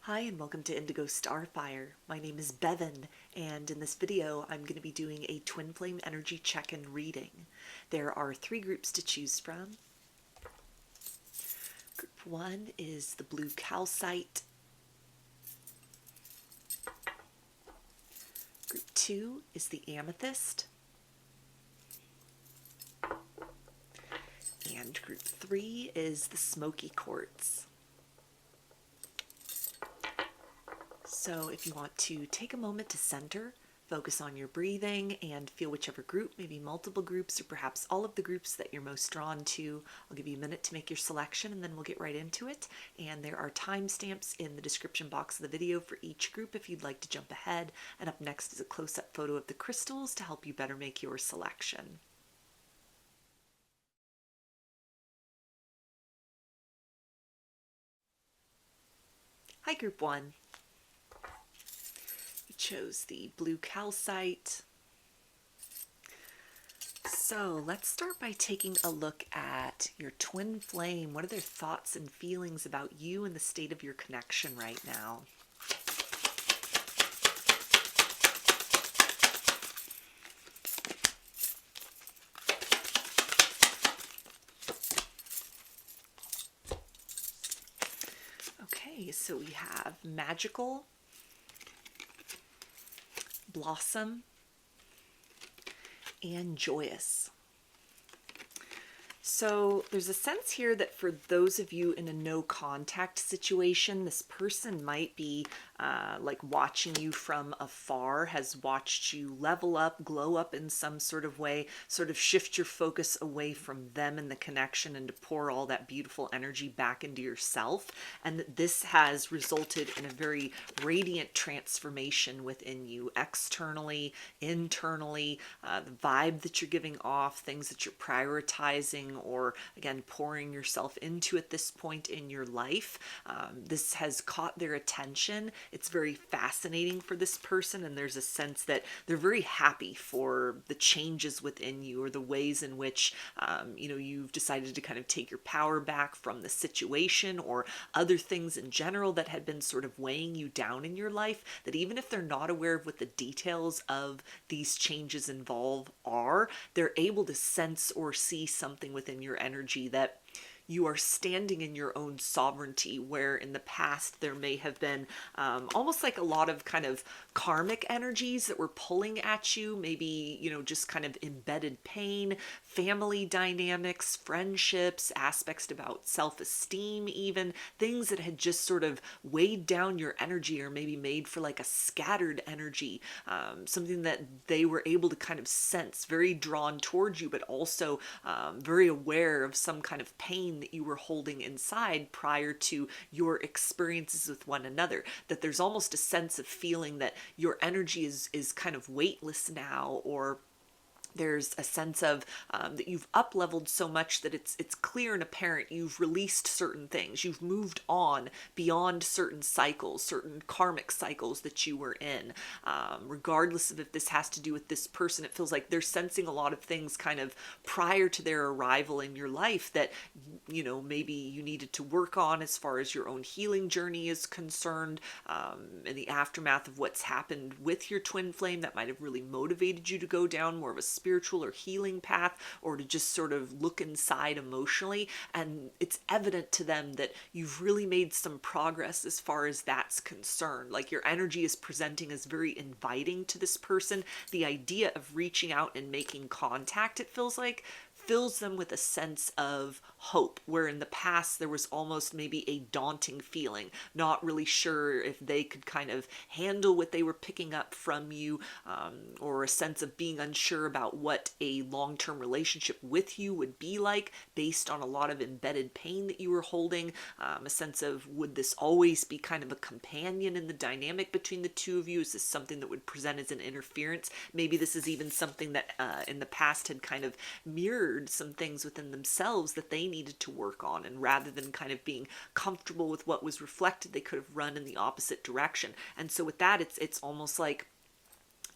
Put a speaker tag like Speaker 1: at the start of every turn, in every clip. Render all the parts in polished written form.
Speaker 1: Hi and welcome to Indigo Starfire. My name is Bevin, and in this video I'm going to be doing a twin flame energy check-in reading. There are 3 groups to choose from. Group 1 is the blue calcite. Group 2 is the amethyst. And group 3 is the smoky quartz. So if you want to take a moment to center, focus on your breathing, and feel whichever group, maybe multiple groups or perhaps all of the groups that you're most drawn to, I'll give you a minute to make your selection and then we'll get right into it. And there are timestamps in the description box of the video for each group if you'd like to jump ahead. And up next is a close-up photo of the crystals to help you better make your selection. Hi, Group 1. Chose the blue calcite. So let's start by taking a look at your twin flame. What are their thoughts and feelings about you and the state of your connection right now? Okay, so we have magical, blossom, and joyous. So there's a sense here that for those of you in a no contact situation, this person might be like watching you from afar, has watched you level up, glow up in some sort of way, sort of shift your focus away from them and the connection and to pour all that beautiful energy back into yourself. And that this has resulted in a very radiant transformation within you, externally, internally, the vibe that you're giving off, things that you're prioritizing or again pouring yourself into at this point in your life. This has caught their attention. It's very fascinating for this person, and there's a sense that they're very happy for the changes within you or the ways in which you've decided to kind of take your power back from the situation or other things in general that had been sort of weighing you down in your life, that even if they're not aware of what the details of these changes involve are, they're able to sense or see something within your energy that you are standing in your own sovereignty, where in the past there may have been almost like a lot of kind of karmic energies that were pulling at you, maybe, just kind of embedded pain, family dynamics, friendships, aspects about self-esteem, even things that had just sort of weighed down your energy or maybe made for like a scattered energy, something that they were able to kind of sense, very drawn towards you, but also very aware of some kind of pain that you were holding inside prior to your experiences with one another, that there's almost a sense of feeling that your energy is kind of weightless now, or there's a sense of that you've up-leveled so much that it's clear and apparent you've released certain things. You've moved on beyond certain cycles, certain karmic cycles that you were in. Regardless of if this has to do with this person, it feels like they're sensing a lot of things kind of prior to their arrival in your life that, maybe you needed to work on as far as your own healing journey is concerned, in the aftermath of what's happened with your twin flame that might have really motivated you to go down more of a spiritual or healing path, or to just sort of look inside emotionally. And it's evident to them that you've really made some progress as far as that's concerned. Like your energy is presenting as very inviting to this person. The idea of reaching out and making contact, it feels like, fills them with a sense of hope, where in the past there was almost maybe a daunting feeling, not really sure if they could kind of handle what they were picking up from you, or a sense of being unsure about what a long-term relationship with you would be like based on a lot of embedded pain that you were holding, a sense of would this always be kind of a companion in the dynamic between the two of you? Is this something that would present as an interference? Maybe this is even something that in the past had kind of mirrored some things within themselves that they needed to work on, and rather than kind of being comfortable with what was reflected, they could have run in the opposite direction. And so with that, it's almost like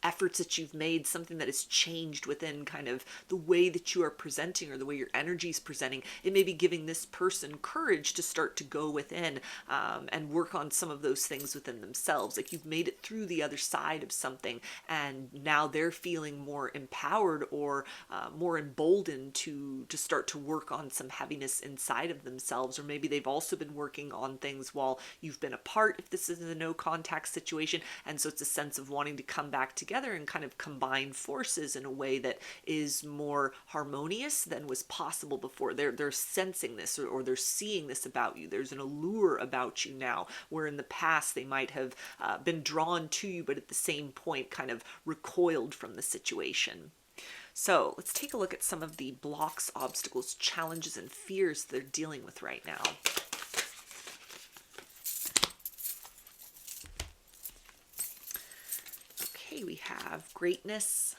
Speaker 1: efforts that you've made, something that has changed within kind of the way that you are presenting or the way your energy is presenting. It may be giving this person courage to start to go within and work on some of those things within themselves. Like you've made it through the other side of something, and now they're feeling more empowered or more emboldened to start to work on some heaviness inside of themselves. Or maybe they've also been working on things while you've been apart, if this is a no contact situation. And so it's a sense of wanting to come back together and kind of combine forces in a way that is more harmonious than was possible before. They're sensing this, or they're seeing this about you. There's an allure about you now, where in the past they might have been drawn to you, but at the same point kind of recoiled from the situation. So let's take a look at some of the blocks, obstacles, challenges, and fears they're dealing with right now. Okay, we have greatness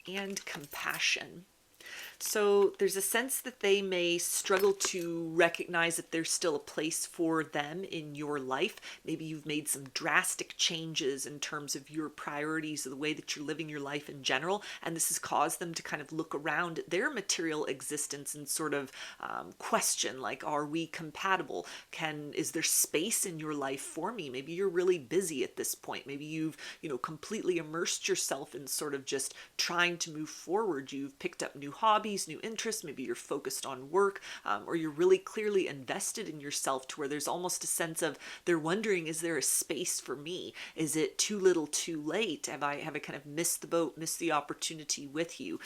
Speaker 1: and compassion. So there's a sense that they may struggle to recognize that there's still a place for them in your life. Maybe you've made some drastic changes in terms of your priorities or the way that you're living your life in general, and this has caused them to kind of look around at their material existence and sort of question, like, are we compatible? Is there space in your life for me? Maybe you're really busy at this point. Maybe you've, completely immersed yourself in sort of just trying to move forward. You've picked up new hobbies, new interests, maybe you're focused on work, or you're really clearly invested in yourself to where there's almost a sense of they're wondering, is there a space for me? Is it too little too late? Have I kind of missed the boat, missed the opportunity with you?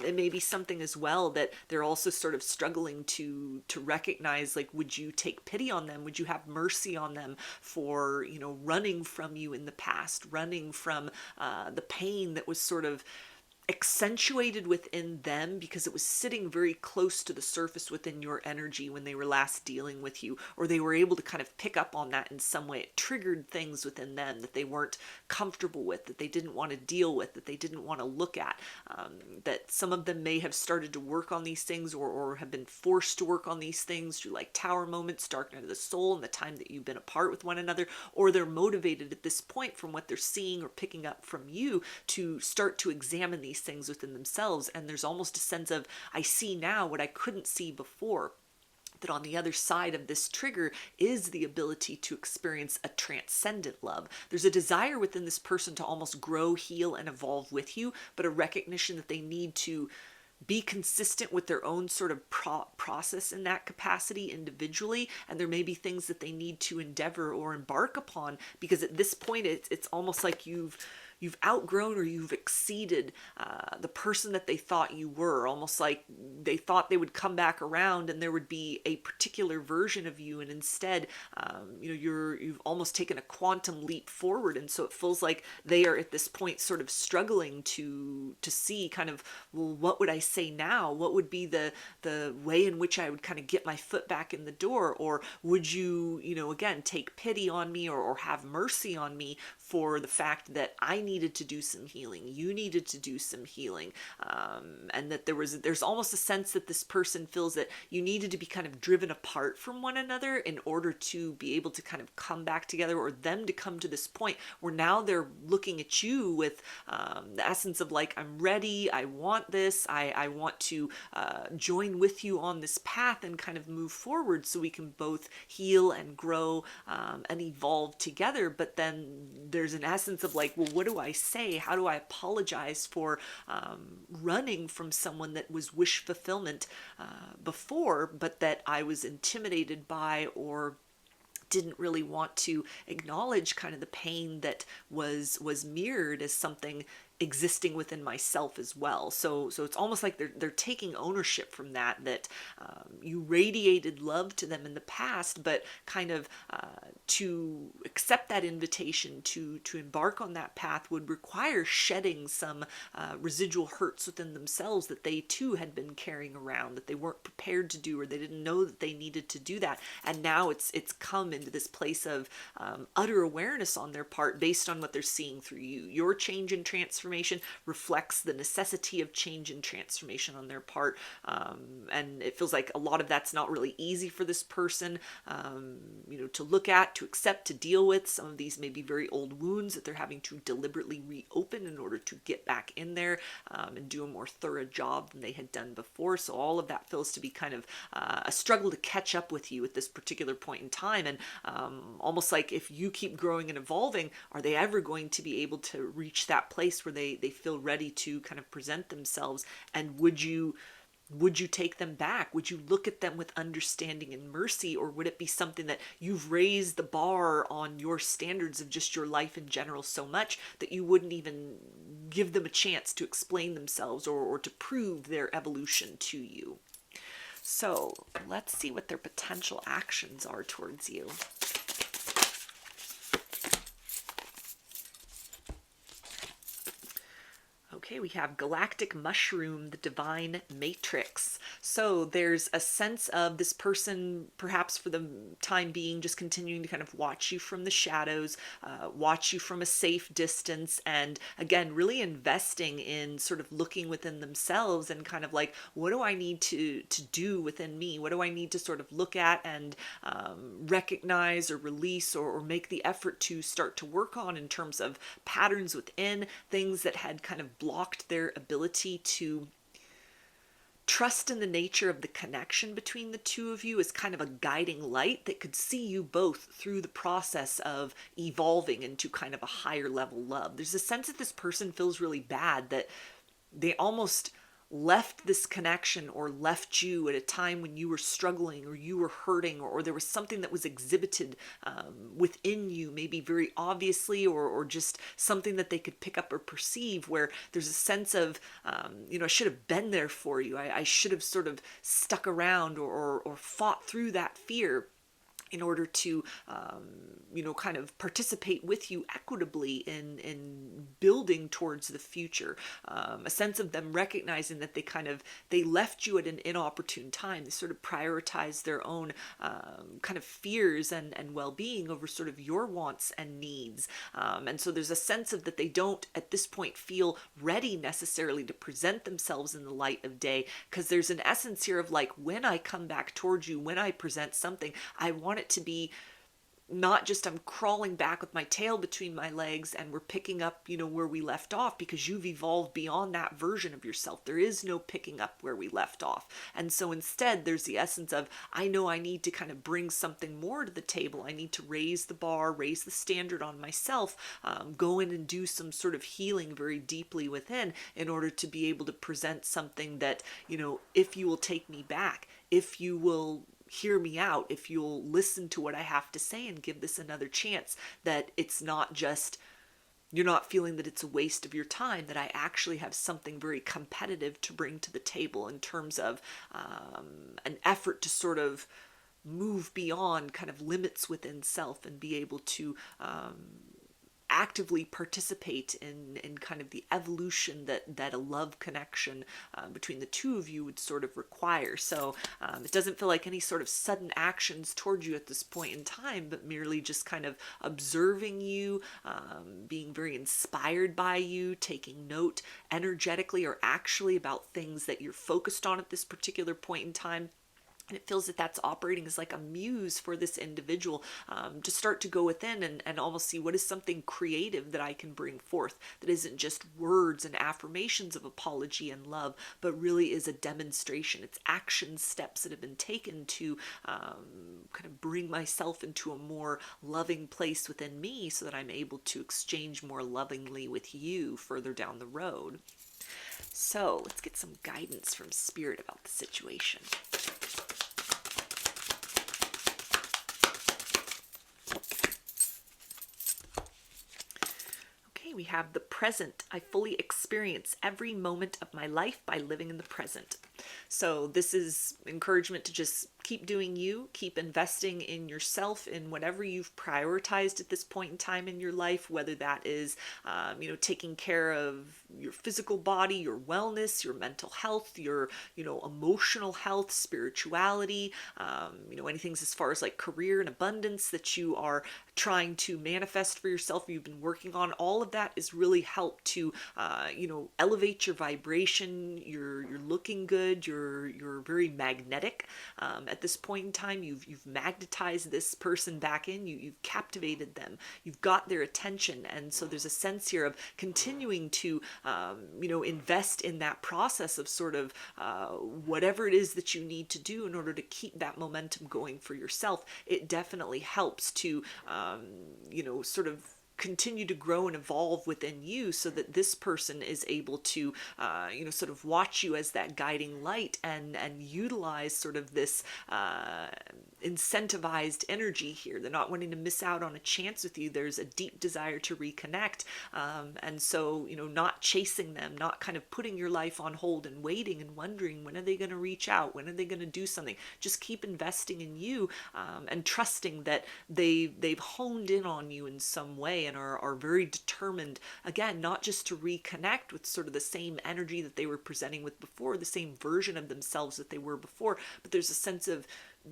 Speaker 1: It may be something as well that they're also sort of struggling to recognize, like, would you take pity on them? Would you have mercy on them for, running from you in the past, running from the pain that was sort of accentuated within them because it was sitting very close to the surface within your energy when they were last dealing with you, or they were able to kind of pick up on that in some way. It triggered things within them that they weren't comfortable with, that they didn't want to deal with, that they didn't want to look at, that some of them may have started to work on these things or have been forced to work on these things through like tower moments, dark night of the soul, and the time that you've been apart with one another, or they're motivated at this point from what they're seeing or picking up from you to start to examine these things within themselves. And there's almost a sense of, I see now what I couldn't see before. That on the other side of this trigger is the ability to experience a transcendent love. There's a desire within this person to almost grow, heal, and evolve with you, but a recognition that they need to be consistent with their own sort of process in that capacity individually, and there may be things that they need to endeavor or embark upon, because at this point it's almost like you've outgrown or you've exceeded the person that they thought you were. Almost like they thought they would come back around and there would be a particular version of you, and instead you've almost taken a quantum leap forward. And so it feels like they are at this point sort of struggling to see kind of, well, what would I say now? What would be the way in which I would kind of get my foot back in the door? Or would you, again, take pity on me or have mercy on me for the fact that I needed to do some healing, you needed to do some healing, and that there's almost a sense that this person feels that you needed to be kind of driven apart from one another in order to be able to kind of come back together, or them to come to this point where now they're looking at you with the essence of like, I'm ready, I want this, I want to join with you on this path and kind of move forward so we can both heal and grow and evolve together. But then there's an essence of like, well, what do I say? How do I apologize for running from someone that was wish fulfillment before, but that I was intimidated by or didn't really want to acknowledge kind of the pain that was mirrored as something existing within myself as well. So it's almost like they're taking ownership from that you radiated love to them in the past, but kind of to accept that invitation to embark on that path would require shedding some residual hurts within themselves that they too had been carrying around, that they weren't prepared to do, or they didn't know that they needed to do that. And now it's come into this place of utter awareness on their part based on what they're seeing through you. Your change and transformation transformation reflects the necessity of change and transformation on their part. And it feels like a lot of that's not really easy for this person, to look at, to accept, to deal with. Some of these may be very old wounds that they're having to deliberately reopen in order to get back in there and do a more thorough job than they had done before. So all of that feels to be kind of a struggle to catch up with you at this particular point in time. And almost like if you keep growing and evolving, are they ever going to be able to reach that place where they feel ready to kind of present themselves? And would you take them back? Would you look at them with understanding and mercy? Or would it be something that you've raised the bar on your standards of just your life in general so much that you wouldn't even give them a chance to explain themselves or to prove their evolution to you? So let's see what their potential actions are towards you. Okay, we have Galactic Mushroom, the Divine Matrix. So there's a sense of this person, perhaps for the time being, just continuing to kind of watch you from the shadows, watch you from a safe distance, and again, really investing in sort of looking within themselves and kind of like, what do I need to do within me? What do I need to sort of look at and recognize or release or make the effort to start to work on in terms of patterns within, things that had kind of blocked their ability to trust in the nature of the connection between the two of you as kind of a guiding light that could see you both through the process of evolving into kind of a higher level love. There's a sense that this person feels really bad that they almost left this connection or left you at a time when you were struggling or you were hurting, or there was something that was exhibited within you, maybe very obviously, or just something that they could pick up or perceive, where there's a sense of, I should have been there for you. I should have sort of stuck around or fought through that fear in order to, kind of participate with you equitably in building towards the future. A sense of them recognizing that they left you at an inopportune time. They sort of prioritized their own kind of fears and well-being over sort of your wants and needs. And so there's a sense of that they don't at this point feel ready necessarily to present themselves in the light of day, because there's an essence here of like, when I come back towards you, when I present something, I want it to be not just I'm crawling back with my tail between my legs and we're picking up, where we left off, because you've evolved beyond that version of yourself. There is no picking up where we left off. And so instead, there's the essence of, I know I need to kind of bring something more to the table. I need to raise the bar, raise the standard on myself, go in and do some sort of healing very deeply within in order to be able to present something that, if you will take me back, if you will hear me out, if you'll listen to what I have to say and give this another chance, that it's not just, you're not feeling that it's a waste of your time, that I actually have something very competitive to bring to the table in terms of an effort to sort of move beyond kind of limits within self and be able to actively participate in kind of the evolution that a love connection between the two of you would sort of require. So it doesn't feel like any sort of sudden actions toward you at this point in time, but merely just kind of observing you, being very inspired by you, taking note energetically or actually about things that you're focused on at this particular point in time. And it feels that that's operating as like a muse for this individual to start to go within and almost see what is something creative that I can bring forth that isn't just words and affirmations of apology and love, but really is a demonstration. It's action steps that have been taken to kind of bring myself into a more loving place within me so that I'm able to exchange more lovingly with you further down the road. So let's get some guidance from Spirit about the situation. We have the present. I fully experience every moment of my life by living in the present. So this is encouragement to just keep doing you, keep investing in yourself, in whatever you've prioritized at this point in time in your life, whether that is, taking care of your physical body, your wellness, your mental health, your, emotional health, spirituality, anything as far as like career and abundance that you are trying to manifest for yourself, you've been working on. All of that is really helped to, elevate your vibration. You're looking good. You're very magnetic. At this point in time, you've magnetized this person back in. You've captivated them. You've got their attention, and so there's a sense here of continuing to, invest in that process of sort of whatever it is that you need to do in order to keep that momentum going for yourself. It definitely helps to, sort of continue to grow and evolve within you, so that this person is able to, sort of watch you as that guiding light, and utilize sort of this incentivized energy here. They're not wanting to miss out on a chance with you. There's a deep desire to reconnect. And so, not chasing them, not kind of putting your life on hold and waiting and wondering, when are they going to reach out? When are they going to do something? Just keep investing in you, and trusting that they've honed in on you in some way, and are very determined, again, not just to reconnect with sort of the same energy that they were presenting with before, the same version of themselves that they were before, but there's a sense of,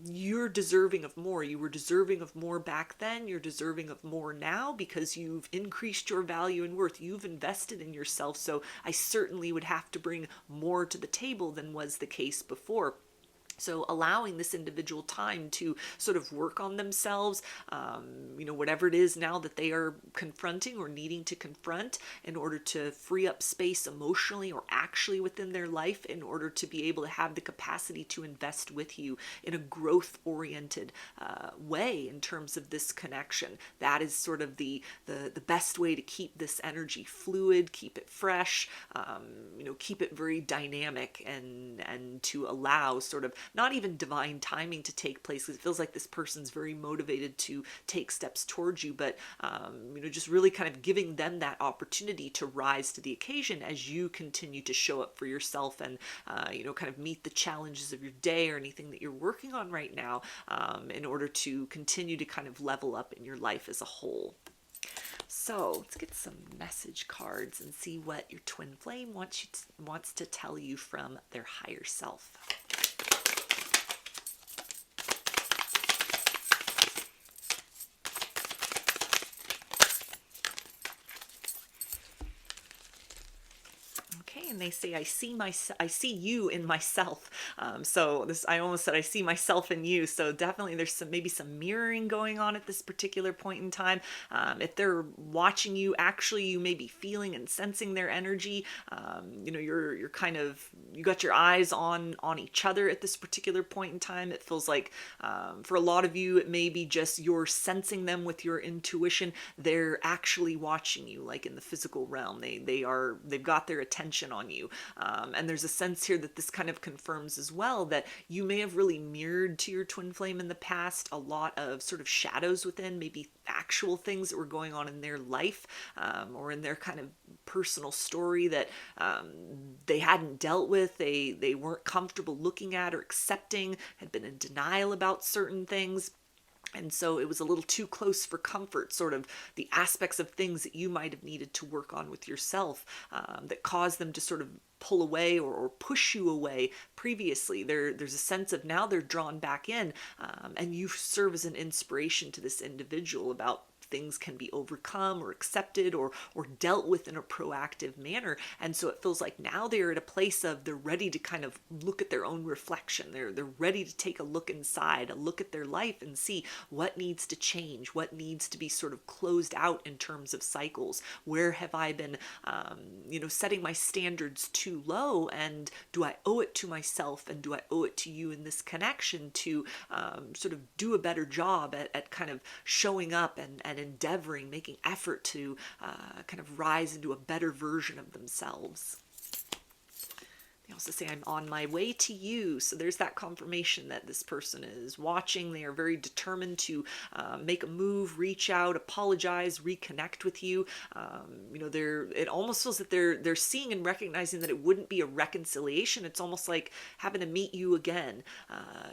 Speaker 1: you're deserving of more. You were deserving of more back then. You're deserving of more now, because you've increased your value and worth. You've invested in yourself. So I certainly would have to bring more to the table than was the case before. So allowing this individual time to sort of work on themselves, whatever it is now that they are confronting or needing to confront, in order to free up space emotionally or actually within their life, in order to be able to have the capacity to invest with you in a growth-oriented way in terms of this connection. That is sort of the best way to keep this energy fluid, keep it fresh, keep it very dynamic, and to allow sort of not even divine timing to take place, because it feels like this person's very motivated to take steps towards you, but just really kind of giving them that opportunity to rise to the occasion as you continue to show up for yourself, and kind of meet the challenges of your day or anything that you're working on right now, in order to continue to kind of level up in your life as a whole. So let's get some message cards and see what your twin flame wants to tell you from their higher self. And they say, I see you in myself. So this, I almost said, I see myself in you. So definitely there's maybe some mirroring going on at this particular point in time. If they're watching you, actually, you may be feeling and sensing their energy. You're kind of, you got your eyes on each other at this particular point in time. It feels like, for a lot of you, it may be just you're sensing them with your intuition. They're actually watching you, like in the physical realm. They've got their attention on you. And there's a sense here that this kind of confirms as well that you may have really mirrored to your twin flame in the past a lot of sort of shadows within, maybe actual things that were going on in their life, or in their kind of personal story that they hadn't dealt with, they weren't comfortable looking at or accepting, had been in denial about certain things. And so it was a little too close for comfort, sort of the aspects of things that you might have needed to work on with yourself, that caused them to sort of pull away or push you away previously. There's a sense of now they're drawn back in, and you serve as an inspiration to this individual about things can be overcome or accepted or dealt with in a proactive manner. And so it feels like now they're at a place of they're ready to kind of look at their own reflection. They're ready to take a look inside, a look at their life and see what needs to change, what needs to be sort of closed out in terms of cycles. Where have I been, setting my standards too low, and do I owe it to myself and do I owe it to you in this connection to sort of do a better job at kind of showing up and endeavoring, making effort to kind of rise into a better version of themselves. They also say, I'm on my way to you. So there's that confirmation that this person is watching. They are very determined to make a move, reach out, apologize, reconnect with you. It almost feels that they're seeing and recognizing that it wouldn't be a reconciliation. It's almost like having to meet you again.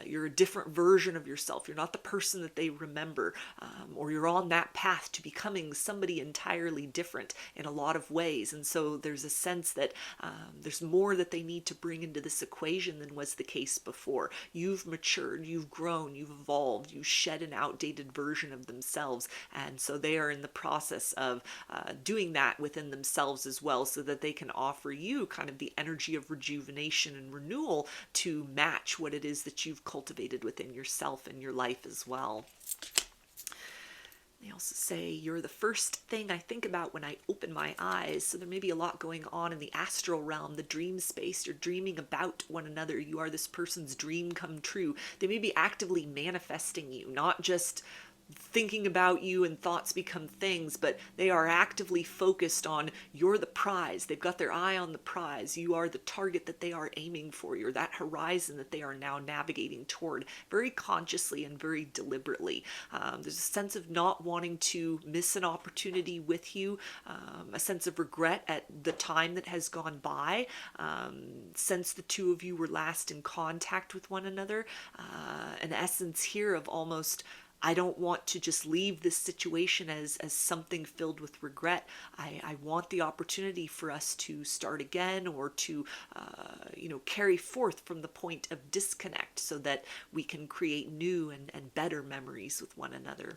Speaker 1: You're a different version of yourself. You're not the person that they remember, or you're on that path to becoming somebody entirely different in a lot of ways. And so there's a sense that there's more that they need to bring into this equation than was the case before. You've matured, you've grown, you've evolved, you shed an outdated version of themselves. And so they are in the process of doing that within themselves as well, so that they can offer you kind of the energy of rejuvenation and renewal to match what it is that you've cultivated within yourself and your life as well. They also say, you're the first thing I think about when I open my eyes. So there may be a lot going on in the astral realm, the dream space. You're dreaming about one another. You are this person's dream come true. They may be actively manifesting you, not just thinking about you and thoughts become things, but they are actively focused on, you're the prize. They've got their eye on the prize. You are the target that they are aiming for. You're that horizon that they are now navigating toward, very consciously and very deliberately. There's a sense of not wanting to miss an opportunity with you, a sense of regret at the time that has gone by, since the two of you were last in contact with one another. An essence here of almost, I don't want to just leave this situation as something filled with regret. I want the opportunity for us to start again, or to, carry forth from the point of disconnect, so that we can create new and better memories with one another.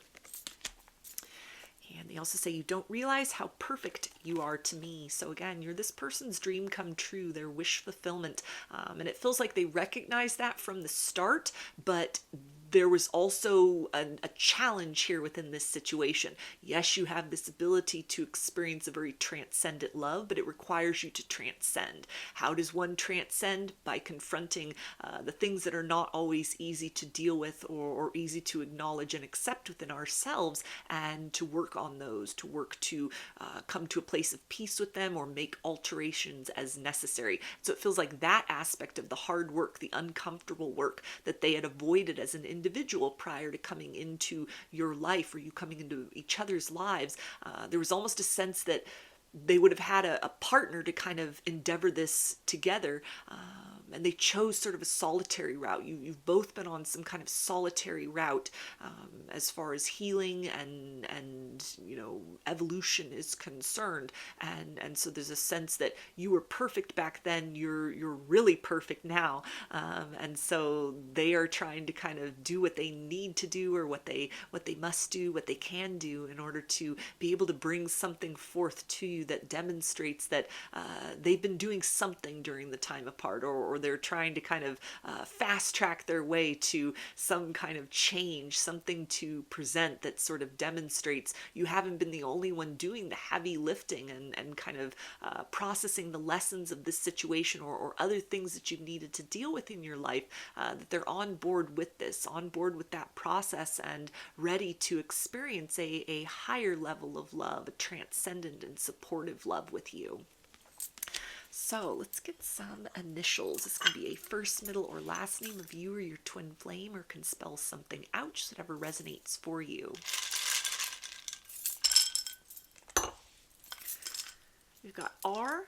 Speaker 1: And they also say, you don't realize how perfect you are to me. So again, you're this person's dream come true, their wish fulfillment. And it feels like they recognize that from the start, but there was also a challenge here within this situation. Yes, you have this ability to experience a very transcendent love, but it requires you to transcend. How does one transcend? By confronting the things that are not always easy to deal with, or easy to acknowledge and accept within ourselves, and to work on those, to work to come to a place of peace with them, or make alterations as necessary. So it feels like that aspect of the hard work, the uncomfortable work that they had avoided as an individual prior to coming into your life, or you coming into each other's lives, there was almost a sense that they would have had a partner to kind of endeavor this together, and they chose sort of a solitary route. You've both been on some kind of solitary route as far as healing and evolution is concerned, and so there's a sense that you were perfect back then. You're really perfect now, and so they are trying to kind of do what they need to do, or what they must do, what they can do, in order to be able to bring something forth to you that demonstrates that they've been doing something during the time apart, or they're trying to kind of fast track their way to some kind of change, something to present that sort of demonstrates you haven't been the only one doing the heavy lifting and kind of processing the lessons of this situation, or other things that you've needed to deal with in your life, that they're on board with this, on board with that process, and ready to experience a higher level of love, a transcendent and supportive love with you. So let's get some initials. This can be a first, middle, or last name of you or your twin flame, or can spell something out, just whatever resonates for you. We've got R,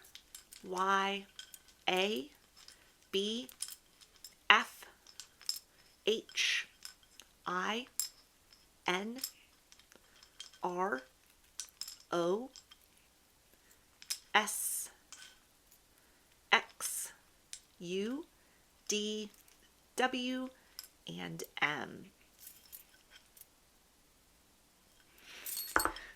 Speaker 1: Y, A, B, F, H, I, N, R, O, S, X, U, D, W, and M.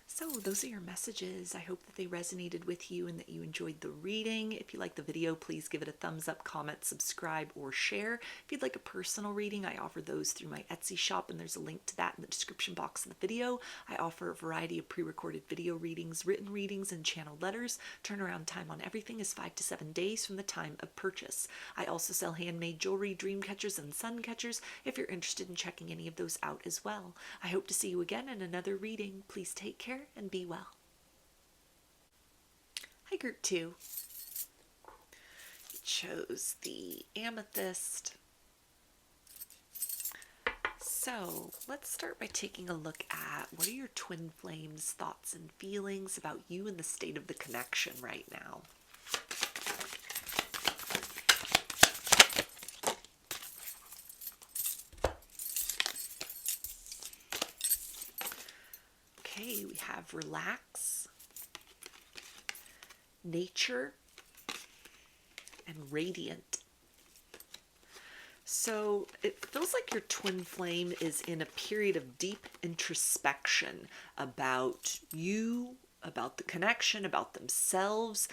Speaker 1: So those are your messages. I hope that they resonated with you and that you enjoyed the reading. If you like the video, please give it a thumbs up, comment, subscribe, or share. If you'd like a personal reading, I offer those through my Etsy shop, and there's a link to that in the description box of the video. I offer a variety of pre-recorded video readings, written readings, and channeled letters. Turnaround time on everything is 5 to 7 days from the time of purchase. I also sell handmade jewelry, dream catchers, and sun catchers if you're interested in checking any of those out as well. I hope to see you again in another reading. Please take care and be well. Hi, Group 2. chose the amethyst. So let's start by taking a look at what are your twin flames' thoughts and feelings about you and the state of the connection right now. Okay, we have relax, nature, and radiant. So it feels like your twin flame is in a period of deep introspection about you, about the connection, about themselves,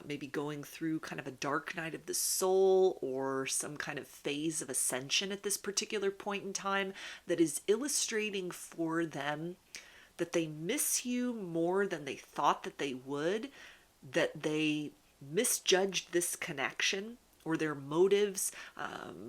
Speaker 1: maybe going through kind of a dark night of the soul or some kind of phase of ascension at this particular point in time that is illustrating for them that they miss you more than they thought that they would, that they misjudged this connection or their motives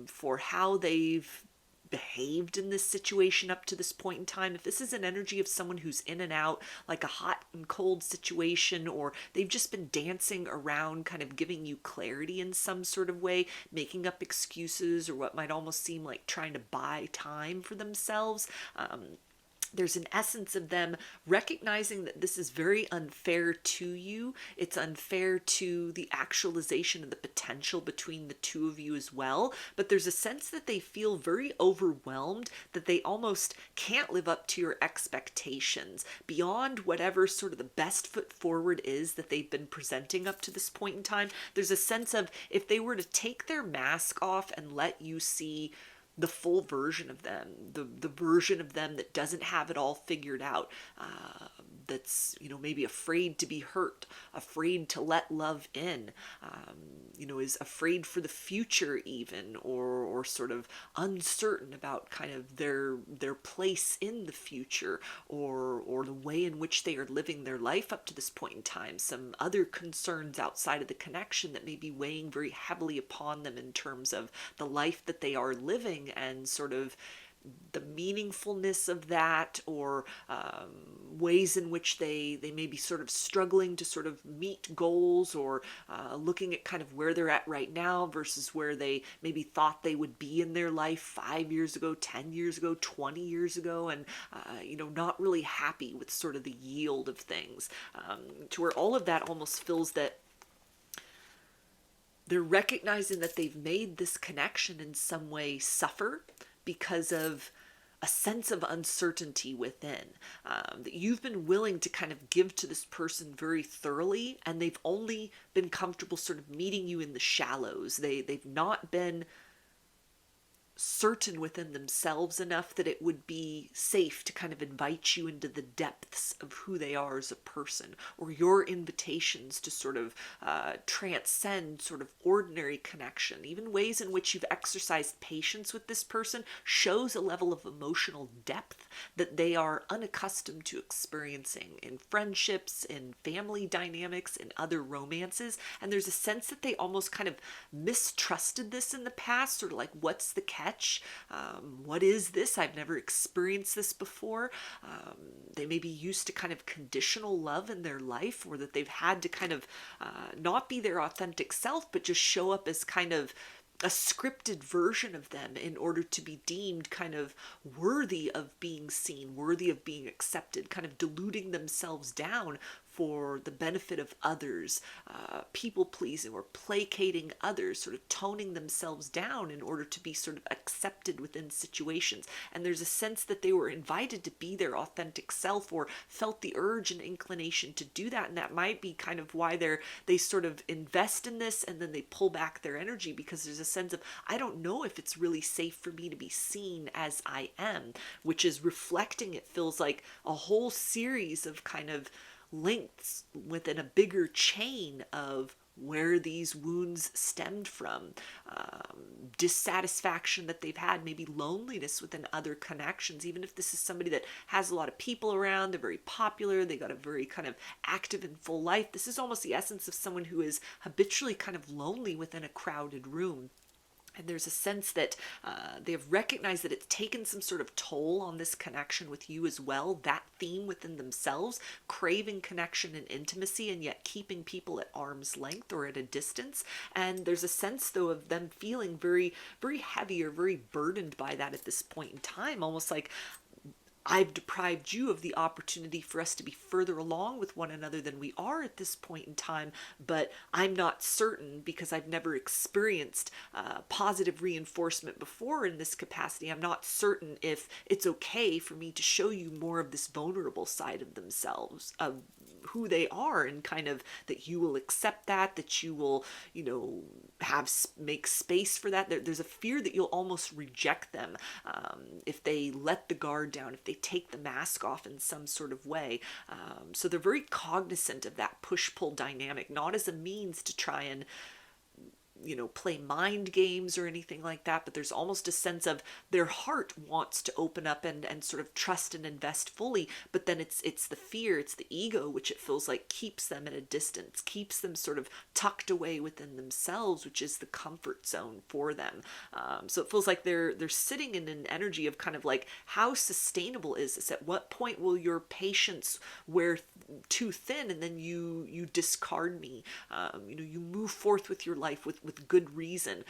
Speaker 1: for how they've behaved in this situation up to this point in time. If this is an energy of someone who's in and out, like a hot and cold situation, or they've just been dancing around, kind of giving you clarity in some sort of way, making up excuses, or what might almost seem like trying to buy time for themselves, there's an essence of them recognizing that this is very unfair to you. It's unfair to the actualization of the potential between the two of you as well. But there's a sense that they feel very overwhelmed, that they almost can't live up to your expectations beyond whatever sort of the best foot forward is that they've been presenting up to this point in time. There's a sense of if they were to take their mask off and let you see the full version of them, the version of them that doesn't have it all figured out, that's, maybe afraid to be hurt, afraid to let love in, is afraid for the future even, or sort of uncertain about kind of their place in the future, or the way in which they are living their life up to this point in time. Some other concerns outside of the connection that may be weighing very heavily upon them in terms of the life that they are living and sort of the meaningfulness of that, or ways in which they may be sort of struggling to sort of meet goals, or looking at kind of where they're at right now versus where they maybe thought they would be in their life 5 years ago, 10 years ago, 20 years ago, and not really happy with sort of the yield of things, to where all of that almost feels that they're recognizing that they've made this connection in some way suffer because of a sense of uncertainty within, that you've been willing to kind of give to this person very thoroughly, and they've only been comfortable sort of meeting you in the shallows. They've not been certain within themselves enough that it would be safe to kind of invite you into the depths of who they are as a person, or your invitations to sort of transcend sort of ordinary connection. Even ways in which you've exercised patience with this person shows a level of emotional depth that they are unaccustomed to experiencing in friendships, in family dynamics, in other romances. And there's a sense that they almost kind of mistrusted this in the past, sort of like, what's the catch? What is this? I've never experienced this before. They may be used to kind of conditional love in their life, or that they've had to kind of not be their authentic self, but just show up as kind of a scripted version of them in order to be deemed kind of worthy of being seen, worthy of being accepted, kind of diluting themselves down for the benefit of others, people pleasing or placating others, sort of toning themselves down in order to be sort of accepted within situations. And there's a sense that they were invited to be their authentic self, or felt the urge and inclination to do that. And that might be kind of why they sort of invest in this and then they pull back their energy, because there's a sense of, I don't know if it's really safe for me to be seen as I am, which is reflecting, it feels like, a whole series of kind of links within a bigger chain of where these wounds stemmed from, dissatisfaction that they've had, maybe loneliness within other connections. Even if this is somebody that has a lot of people around, they're very popular, they got a very kind of active and full life, this is almost the essence of someone who is habitually kind of lonely within a crowded room. And there's a sense that they have recognized that it's taken some sort of toll on this connection with you as well, that theme within themselves, craving connection and intimacy and yet keeping people at arm's length or at a distance. And there's a sense, though, of them feeling very, very heavy or very burdened by that at this point in time, almost like, I've deprived you of the opportunity for us to be further along with one another than we are at this point in time, but I'm not certain, because I've never experienced positive reinforcement before in this capacity. I'm not certain if it's okay for me to show you more of this vulnerable side of themselves, of who they are, and kind of that you will accept that you will, make space for that. There's a fear that you'll almost reject them if they let the guard down, if they take the mask off in some sort of way. So they're very cognizant of that push-pull dynamic, not as a means to try and play mind games or anything like that, but there's almost a sense of their heart wants to open up and sort of trust and invest fully, but then it's the fear, it's the ego, which it feels like keeps them at a distance, keeps them sort of tucked away within themselves, which is the comfort zone for them. So it feels like they're sitting in an energy of kind of like, how sustainable is this? At what point will your patience wear too thin and then you discard me? You move forth with your life with good reason.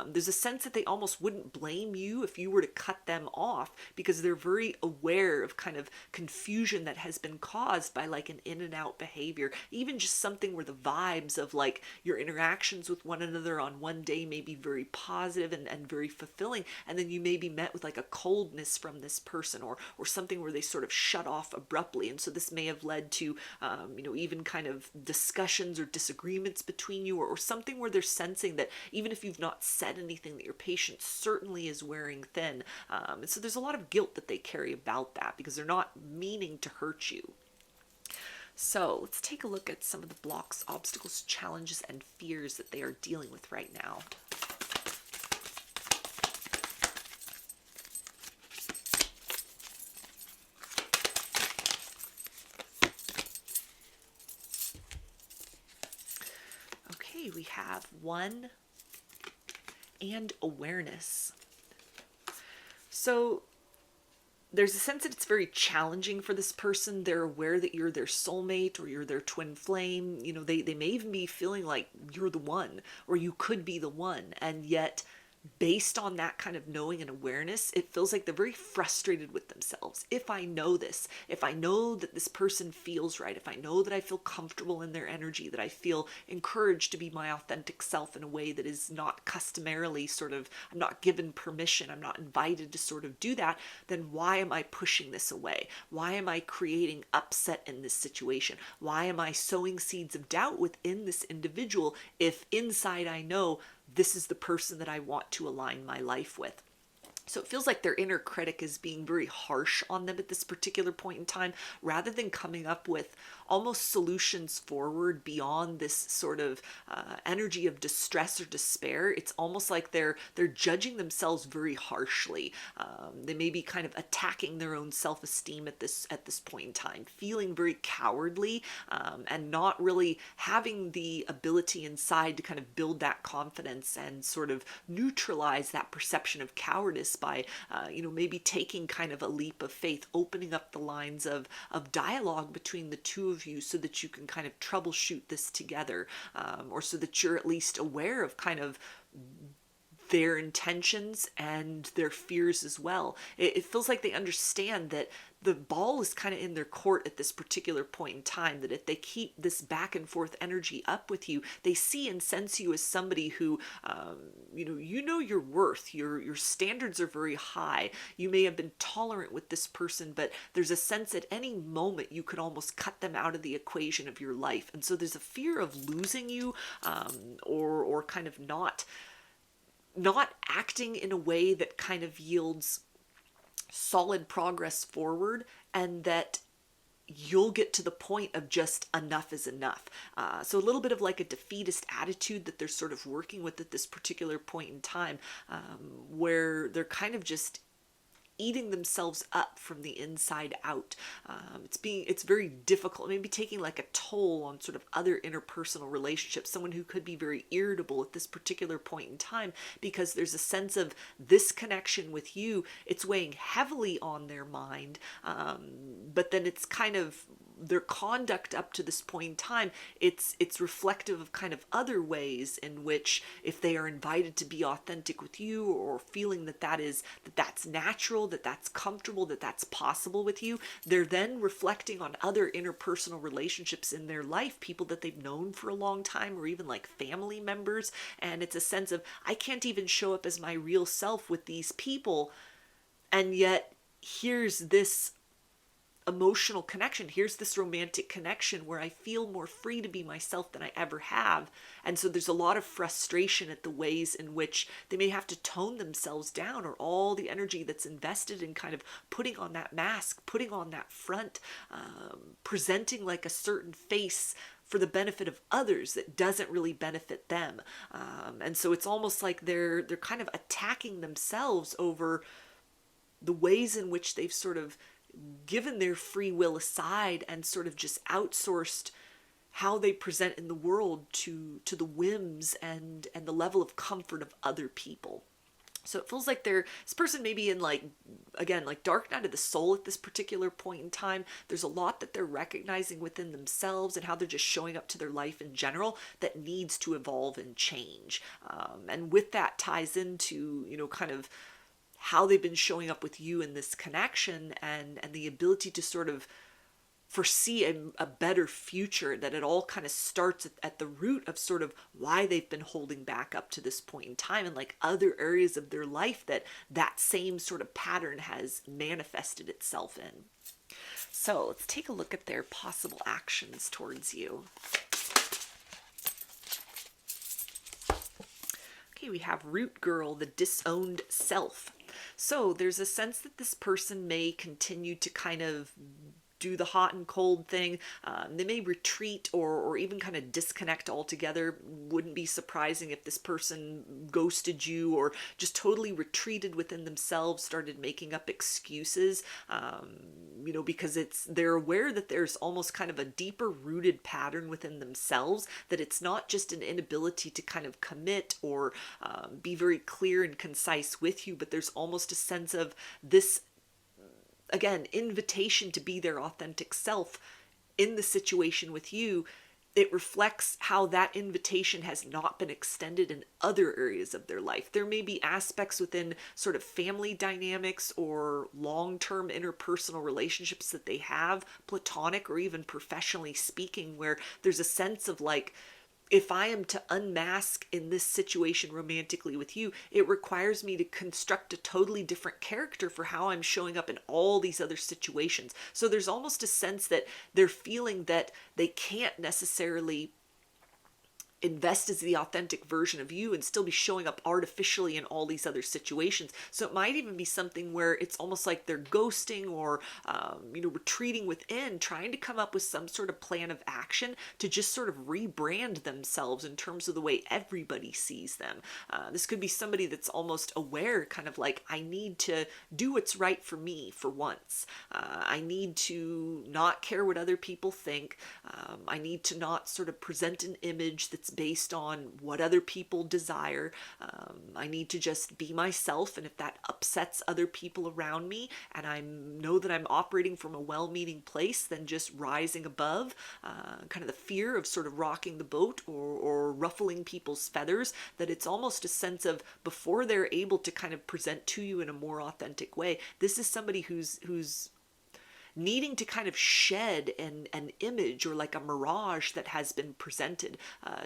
Speaker 1: There's a sense that they almost wouldn't blame you if you were to cut them off, because they're very aware of kind of confusion that has been caused by like an in and out behavior, even just something where the vibes of like your interactions with one another on one day may be very positive and very fulfilling, and then you may be met with like a coldness from this person, or something where they sort of shut off abruptly. And so this may have led to even kind of discussions or disagreements between you, or something where they're sensing that even if you've not said anything, that your patience certainly is wearing thin. And so there's a lot of guilt that they carry about that, because they're not meaning to hurt you. So let's take a look at some of the blocks, obstacles, challenges, and fears that they are dealing with right now. Okay, we have 1 and awareness. So there's a sense that it's very challenging for this person. They're aware that you're their soulmate or you're their twin flame. They may even be feeling like you're the one, or you could be the one. And yet, based on that kind of knowing and awareness, it feels like they're very frustrated with themselves. If I know this, if I know that this person feels right, if I know that I feel comfortable in their energy, that I feel encouraged to be my authentic self in a way that is not customarily I'm not given permission, I'm not invited to sort of do that, then why am I pushing this away? Why am I creating upset in this situation? Why am I sowing seeds of doubt within this individual if inside I know this is the person that I want to align my life with? So it feels like their inner critic is being very harsh on them at this particular point in time, rather than coming up with almost solutions forward beyond this sort of energy of distress or despair. It's almost like they're judging themselves very harshly. They may be kind of attacking their own self-esteem at this point in time, feeling very cowardly, and not really having the ability inside to kind of build that confidence and sort of neutralize that perception of cowardice by maybe taking kind of a leap of faith, opening up the lines of dialogue between the two of you, so that you can kind of troubleshoot this together, or so that you're at least aware of kind of their intentions and their fears as well. It feels like they understand that the ball is kind of in their court at this particular point in time, that if they keep this back and forth energy up with you, they see and sense you as somebody who, you know your worth, your standards are very high. You may have been tolerant with this person, but there's a sense at any moment you could almost cut them out of the equation of your life. And so there's a fear of losing you, or kind of not acting in a way that kind of yields solid progress forward, and that you'll get to the point of just enough is enough. So a little bit of like a defeatist attitude that they're sort of working with at this particular point in time, where they're kind of just eating themselves up from the inside out. It's very difficult, maybe taking like a toll on sort of other interpersonal relationships, someone who could be very irritable at this particular point in time, because there's a sense of this connection with you, it's weighing heavily on their mind, but then it's kind of their conduct up to this point in time, it's reflective of kind of other ways in which, if they are invited to be authentic with you, or feeling that's natural, that's comfortable, that's possible with you, they're then reflecting on other interpersonal relationships in their life, people that they've known for a long time, or even like family members. And it's a sense of, I can't even show up as my real self with these people, and yet here's this emotional connection, here's this romantic connection where I feel more free to be myself than I ever have. And so there's a lot of frustration at the ways in which they may have to tone themselves down, or all the energy that's invested in kind of putting on that mask, putting on that front, presenting like a certain face for the benefit of others that doesn't really benefit them. And so it's almost like they're kind of attacking themselves over the ways in which they've sort of given their free will aside and sort of just outsourced how they present in the world to the whims and the level of comfort of other people. So it feels like this person may be in like, again, like dark night of the soul at this particular point in time. There's a lot that they're recognizing within themselves and how they're just showing up to their life in general that needs to evolve and change. And with that ties into, kind of how they've been showing up with you in this connection, and the ability to sort of foresee a better future, that it all kind of starts at the root of sort of why they've been holding back up to this point in time, and like other areas of their life that same sort of pattern has manifested itself in. So let's take a look at their possible actions towards you. Okay, we have Root Girl, the disowned self. So there's a sense that this person may continue to kind of do the hot and cold thing. They may retreat or even kind of disconnect altogether. Wouldn't be surprising if this person ghosted you, or just totally retreated within themselves, started making up excuses, because they're aware that there's almost kind of a deeper rooted pattern within themselves, that it's not just an inability to kind of commit or be very clear and concise with you, but there's almost a sense of this, again, invitation to be their authentic self in the situation with you. It reflects how that invitation has not been extended in other areas of their life. There may be aspects within sort of family dynamics or long-term interpersonal relationships that they have, platonic or even professionally speaking, where there's a sense of like, if I am to unmask in this situation romantically with you, it requires me to construct a totally different character for how I'm showing up in all these other situations. So there's almost a sense that they're feeling that they can't necessarily invest as the authentic version of you and still be showing up artificially in all these other situations. So it might even be something where it's almost like they're ghosting or, retreating within, trying to come up with some sort of plan of action to just sort of rebrand themselves in terms of the way everybody sees them. This could be somebody that's almost aware, kind of like, I need to do what's right for me for once. I need to not care what other people think. I need to not sort of present an image that's based on what other people desire. I need to just be myself, and if that upsets other people around me, and I know that I'm operating from a well-meaning place, then just rising above, kind of the fear of sort of rocking the boat or ruffling people's feathers, that it's almost a sense of, before they're able to kind of present to you in a more authentic way, this is somebody who's needing to kind of shed an image or like a mirage that has been presented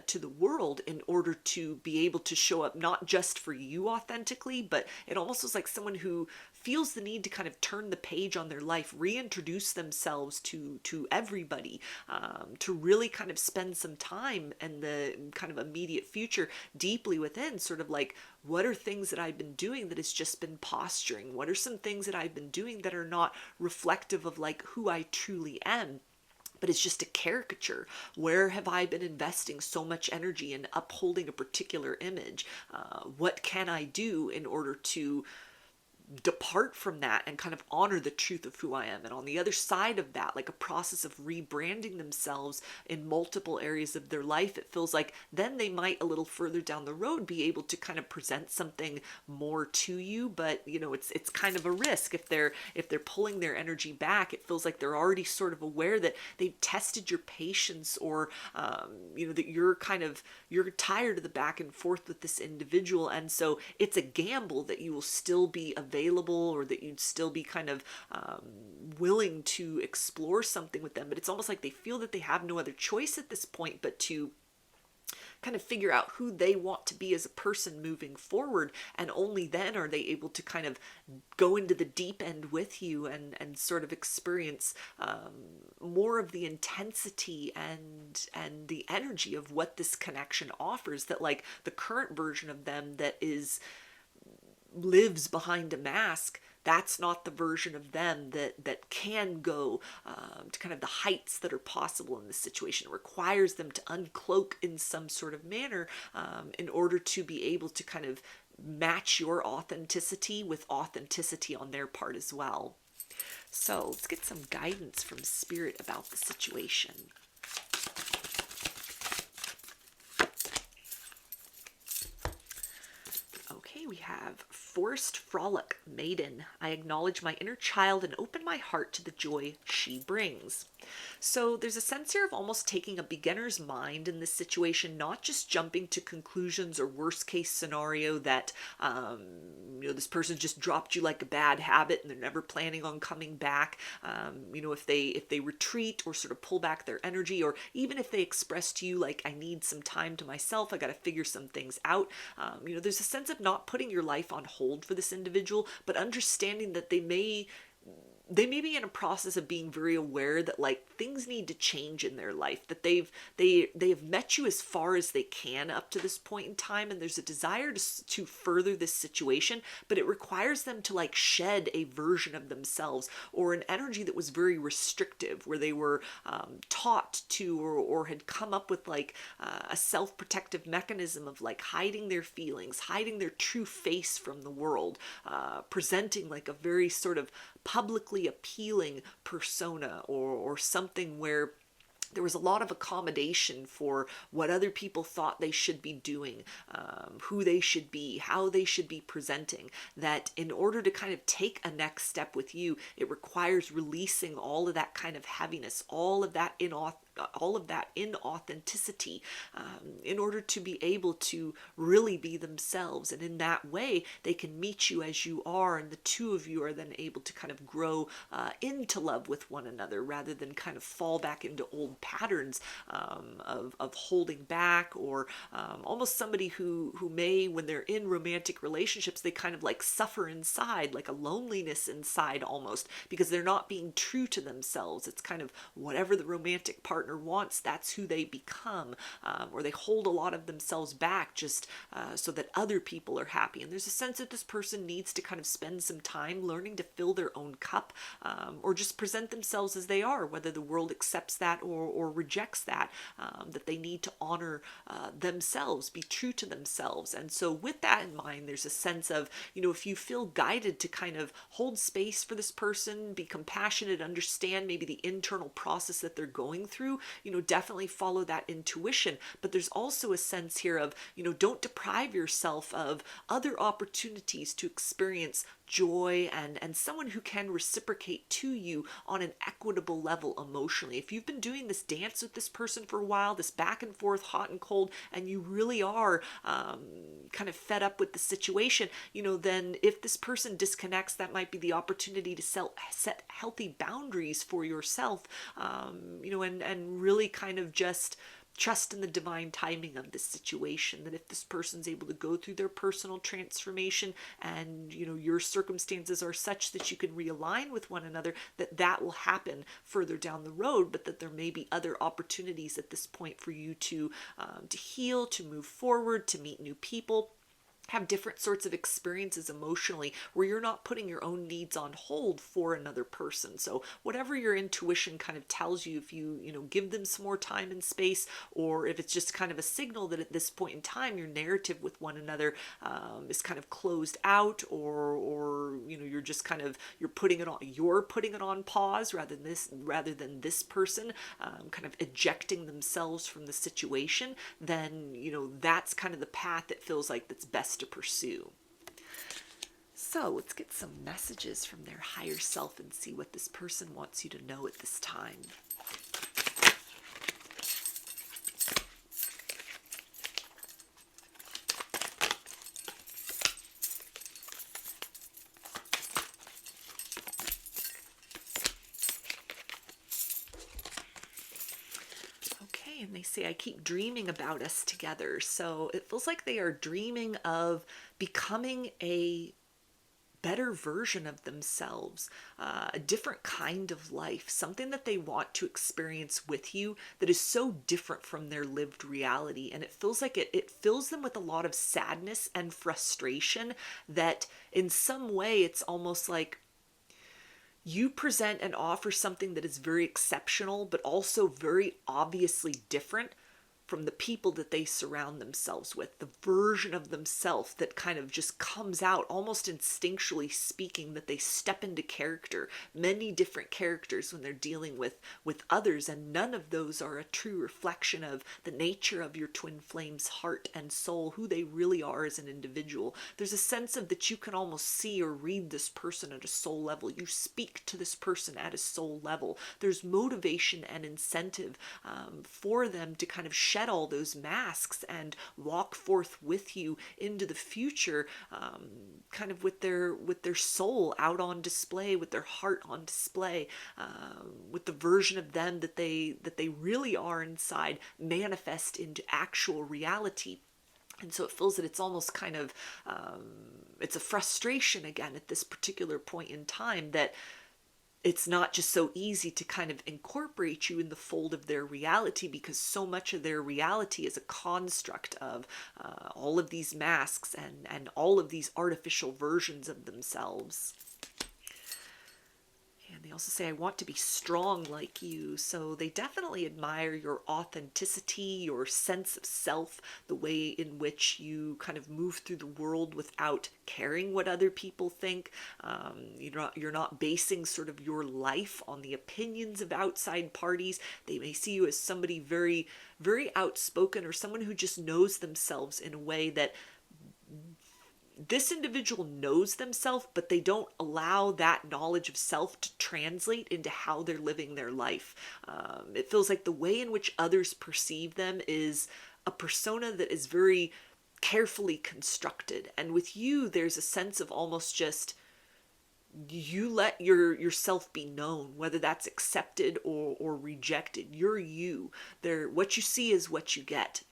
Speaker 1: to the world in order to be able to show up not just for you authentically, but it almost is like someone who feels the need to kind of turn the page on their life, reintroduce themselves to everybody, to really kind of spend some time in the kind of immediate future deeply within, sort of like, what are things that I've been doing that has just been posturing? What are some things that I've been doing that are not reflective of like who I truly am, but it's just a caricature? Where have I been investing so much energy in upholding a particular image? What can I do in order to depart from that and kind of honor the truth of who I am. And on the other side of that, like a process of rebranding themselves in multiple areas of their life, it feels like then they might a little further down the road be able to kind of present something more to you. But it's kind of a risk if they're pulling their energy back. It feels like they're already sort of aware that they've tested your patience, or that you're tired of the back and forth with this individual, and so it's a gamble that you will still be available, or that you'd still be kind of willing to explore something with them. But it's almost like they feel that they have no other choice at this point but to kind of figure out who they want to be as a person moving forward, and only then are they able to kind of go into the deep end with you and sort of experience more of the intensity and the energy of what this connection offers, that like the current version of them that lives behind a mask, that's not the version of them that can go to kind of the heights that are possible in this situation. It requires them to uncloak in some sort of manner in order to be able to kind of match your authenticity with authenticity on their part as well. So let's get some guidance from Spirit about the situation. Okay, we have Forced Frolic Maiden. I acknowledge my inner child and open my heart to the joy she brings. So there's a sense here of almost taking a beginner's mind in this situation, not just jumping to conclusions or worst case scenario that, this person just dropped you like a bad habit and they're never planning on coming back. If they retreat or sort of pull back their energy, or even if they express to you like, I need some time to myself, I got to figure some things out. There's a sense of not putting your life on hold for this individual, but understanding that they may be in a process of being very aware that like things need to change in their life, that they have met you as far as they can up to this point in time, and there's a desire to further this situation, but it requires them to like shed a version of themselves or an energy that was very restrictive, where they were taught to or had come up with like a self-protective mechanism of like hiding their feelings, hiding their true face from the world, presenting like a very sort of publicly appealing persona, or something where there was a lot of accommodation for what other people thought they should be doing, who they should be, how they should be presenting, that in order to kind of take a next step with you, it requires releasing all of that kind of heaviness, all of that inauthenticity, in order to be able to really be themselves. And in that way, they can meet you as you are, and the two of you are then able to kind of grow into love with one another, rather than kind of fall back into old patterns of holding back, or almost somebody who may, when they're in romantic relationships, they kind of like suffer inside, like a loneliness inside almost, because they're not being true to themselves. It's kind of whatever the romantic partner wants, that's who they become, or they hold a lot of themselves back just so that other people are happy. And there's a sense that this person needs to kind of spend some time learning to fill their own cup, or just present themselves as they are, whether the world accepts that or rejects that, that they need to honor themselves, be true to themselves. And so with that in mind, there's a sense of, if you feel guided to kind of hold space for this person, be compassionate, understand maybe the internal process that they're going through, definitely follow that intuition. But there's also a sense here of, don't deprive yourself of other opportunities to experience joy and someone who can reciprocate to you on an equitable level emotionally. If you've been doing this dance with this person for a while, this back and forth, hot and cold, and you really are kind of fed up with the situation, then if this person disconnects, that might be the opportunity to set healthy boundaries for yourself, and really kind of just trust in the divine timing of this situation, that if this person's able to go through their personal transformation and your circumstances are such that you can realign with one another, that will happen further down the road, but that there may be other opportunities at this point for you to heal, to move forward, to meet new people. have different sorts of experiences emotionally where you're not putting your own needs on hold for another person. So whatever your intuition kind of tells you, if you know, give them some more time and space, or if it's just kind of a signal that at this point in time your narrative with one another is kind of closed out, or you know, you're just kind of, you're putting it on pause rather than this person kind of ejecting themselves from the situation, then you know, that's kind of the path that feels like that's best to pursue. So let's get some messages from their higher self and see what this person wants you to know at this time. And they say, I keep dreaming about us together. So it feels like they are dreaming of becoming a better version of themselves, a different kind of life, something that they want to experience with you that is so different from their lived reality. And it feels like it fills them with a lot of sadness and frustration that in some way it's almost like you present and offer something that is very exceptional, but also very obviously different from the people that they surround themselves with, the version of themselves that kind of just comes out almost instinctually speaking, that they step into character, many different characters when they're dealing with others, and none of those are a true reflection of the nature of your twin flame's heart and soul, who they really are as an individual. There's a sense of that you can almost see or read this person at a soul level. You speak to this person at a soul level. There's motivation and incentive for them to kind of shed all those masks and walk forth with you into the future, kind of with their soul out on display, with their heart on display, with the version of them that they really are inside manifest into actual reality. And so it feels that it's almost kind of it's a frustration again at this particular point in time that it's not just so easy to kind of incorporate you in the fold of their reality, because so much of their reality is a construct of all of these masks and all of these artificial versions of themselves. And they also say, I want to be strong like you. So they definitely admire your authenticity, your sense of self, the way in which you kind of move through the world without caring what other people think. You're not basing sort of your life on the opinions of outside parties. They may see you as somebody very, very outspoken, or someone who just knows themselves in a way that this individual knows themselves, but they don't allow that knowledge of self to translate into how they're living their life. It feels like the way in which others perceive them is a persona that is very carefully constructed. And with you, there's a sense of almost just, you let yourself be known, whether that's accepted or rejected. You're you. What you see is what you get.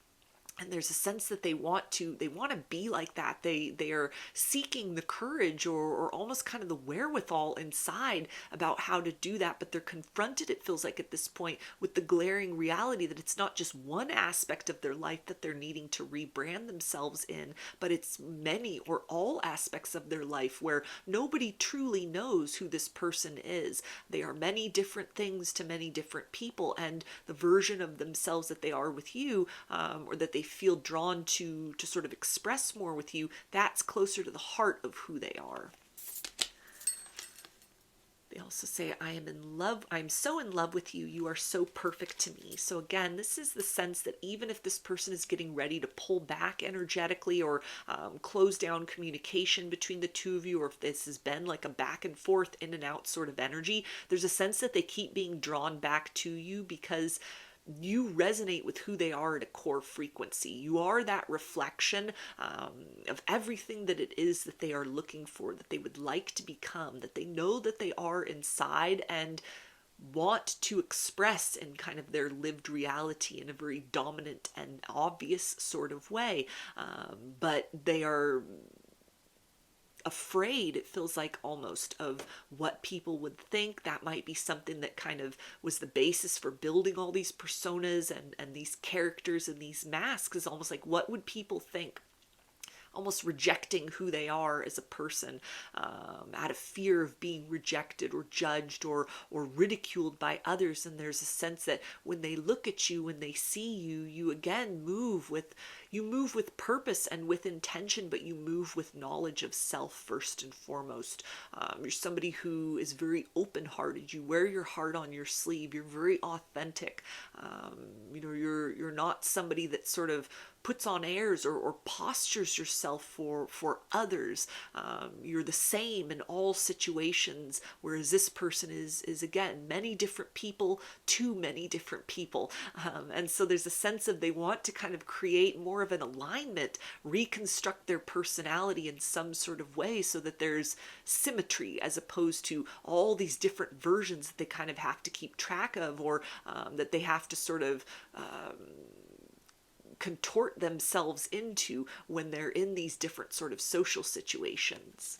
Speaker 1: And there's a sense that they want to be like that. They are seeking the courage or almost kind of the wherewithal inside about how to do that. But they're confronted, it feels like at this point, with the glaring reality that it's not just one aspect of their life that they're needing to rebrand themselves in, but it's many or all aspects of their life where nobody truly knows who this person is. They are many different things to many different people, and the version of themselves that they are with you, or that they feel drawn to sort of express more with you, that's closer to the heart of who they are. They also say, I am in love. I'm so in love with you. You are so perfect to me. So again, this is the sense that even if this person is getting ready to pull back energetically or close down communication between the two of you, or if this has been like a back and forth, in and out sort of energy, there's a sense that they keep being drawn back to you because you resonate with who they are at a core frequency. You are that reflection of everything that it is that they are looking for, that they would like to become, that they know that they are inside and want to express in kind of their lived reality in a very dominant and obvious sort of way. But they are afraid, it feels like, almost of what people would think. That might be something that kind of was the basis for building all these personas and these characters and these masks, is almost like, what would people think? almost rejecting who they are as a person, out of fear of being rejected or judged or ridiculed by others. And there's a sense that when they look at you, when they see you, you again move with purpose and with intention, but you move with knowledge of self first and foremost. You're somebody who is very open-hearted. You wear your heart on your sleeve. You're very authentic. You're not somebody that sort of puts on airs or postures yourself for others. You're the same in all situations, whereas this person is again, many different people to many different people. And so there's a sense of they want to kind of create more of an alignment, reconstruct their personality in some sort of way so that there's symmetry as opposed to all these different versions that they kind of have to keep track of, or that they have to sort of contort themselves into when they're in these different sort of social situations.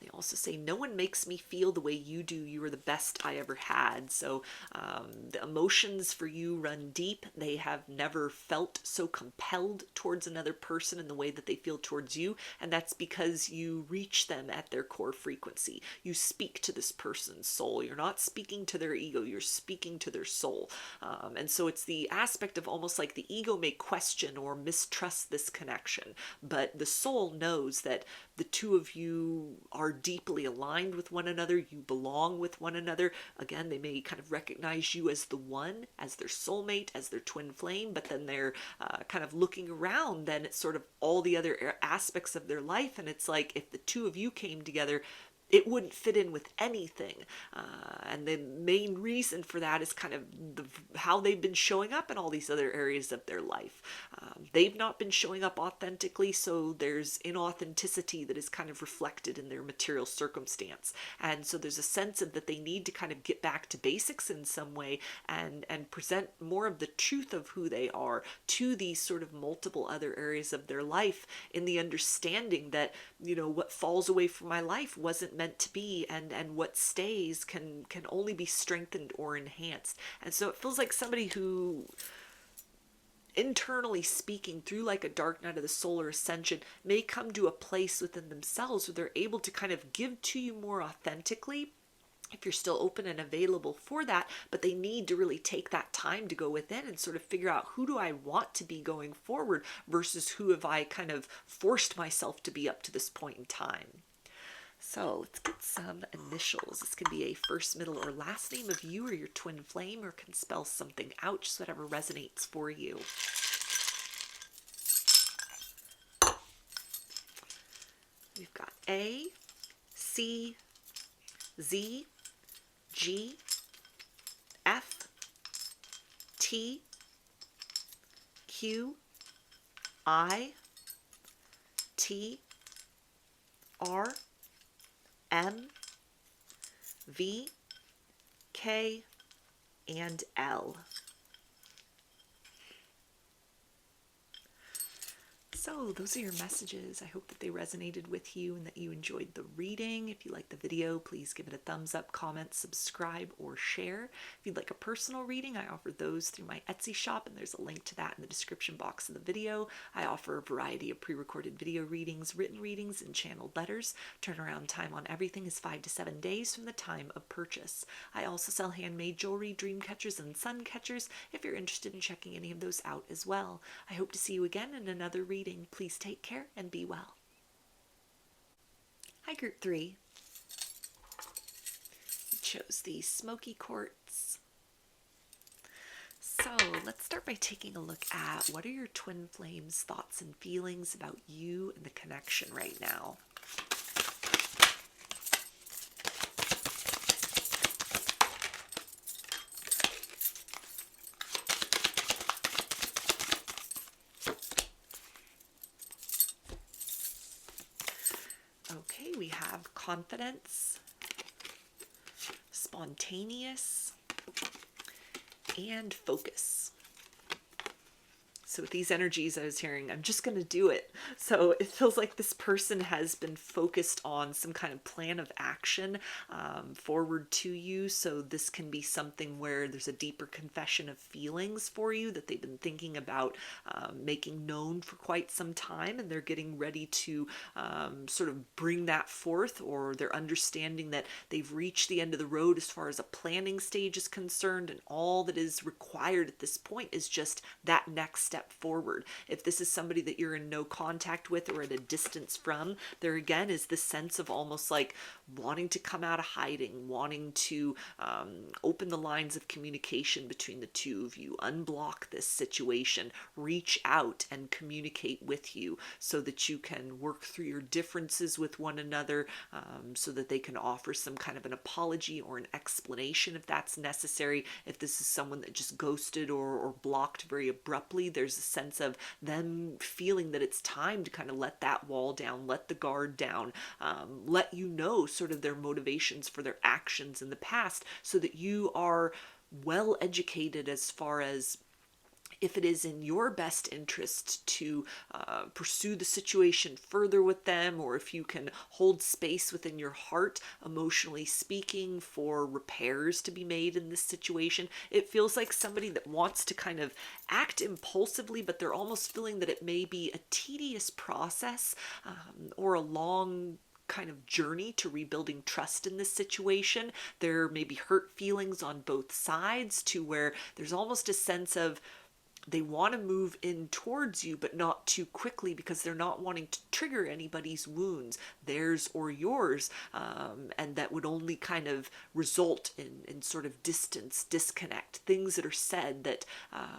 Speaker 1: They also say, no one makes me feel the way you do. You are the best I ever had. So the emotions for you run deep. They have never felt so compelled towards another person in the way that they feel towards you. And that's because you reach them at their core frequency. You speak to this person's soul. You're not speaking to their ego. You're speaking to their soul. And so it's the aspect of almost like the ego may question or mistrust this connection. But the soul knows that the two of you are deeply aligned with one another. You belong with one another. Again, they may kind of recognize you as the one, as their soulmate, as their twin flame, but then they're kind of looking around then at sort of all the other aspects of their life. And it's like if the two of you came together, it wouldn't fit in with anything. And the main reason for that is kind of how they've been showing up in all these other areas of their life. They've not been showing up authentically, so there's inauthenticity that is kind of reflected in their material circumstance. And so there's a sense of that they need to kind of get back to basics in some way and present more of the truth of who they are to these sort of multiple other areas of their life, in the understanding that, what falls away from my life wasn't meant to be, and what stays can only be strengthened or enhanced. And so it feels like somebody who, internally speaking, through like a dark night of the solar ascension, may come to a place within themselves where they're able to kind of give to you more authentically, if you're still open and available for that. But they need to really take that time to go within and sort of figure out, who do I want to be going forward versus who have I kind of forced myself to be up to this point in time. So let's get some initials. This can be a first, middle, or last name of you or your twin flame, or can spell something out, just whatever resonates for you. We've got A, C, Z, G, F, T, Q, I, T, R, M, V, K, and L. So those are your messages. I hope that they resonated with you and that you enjoyed the reading. If you like the video, please give it a thumbs up, comment, subscribe, or share. If you'd like a personal reading, I offer those through my Etsy shop, and there's a link to that in the description box of the video. I offer a variety of pre-recorded video readings, written readings, and channeled letters. Turnaround time on everything is 5 to 7 days from the time of purchase. I also sell handmade jewelry, dream catchers, and sun catchers if you're interested in checking any of those out as well. I hope to see you again in another reading. Please take care and be well. Hi, Group 3. You chose the Smoky Quartz. So let's start by taking a look at, what are your twin flames' thoughts and feelings about you and the connection right now? Okay, we have confidence, spontaneous, and focus. So with these energies, I was hearing, I'm just going to do it. So it feels like this person has been focused on some kind of plan of action forward to you. So this can be something where there's a deeper confession of feelings for you that they've been thinking about making known for quite some time, and they're getting ready to sort of bring that forth, or they're understanding that they've reached the end of the road as far as a planning stage is concerned, and all that is required at this point is just that next step forward. If this is somebody that you're in no contact with or at a distance from, there again is this sense of almost like wanting to come out of hiding, wanting to open the lines of communication between the two of you, unblock this situation, reach out and communicate with you so that you can work through your differences with one another, so that they can offer some kind of an apology or an explanation if that's necessary. If this is someone that just ghosted or blocked very abruptly, there's a sense of them feeling that it's time to kind of let that wall down, let the guard down, let you know sort of their motivations for their actions in the past, so that you are well educated as far as if it is in your best interest to pursue the situation further with them, or if you can hold space within your heart, emotionally speaking, for repairs to be made in this situation. It feels like somebody that wants to kind of act impulsively, but they're almost feeling that it may be a tedious process, or a long kind of journey to rebuilding trust in this situation. There may be hurt feelings on both sides, to where there's almost a sense of they want to move in towards you, but not too quickly, because they're not wanting to trigger anybody's wounds, theirs or yours, and that would only kind of result in sort of distance, disconnect, things that are said that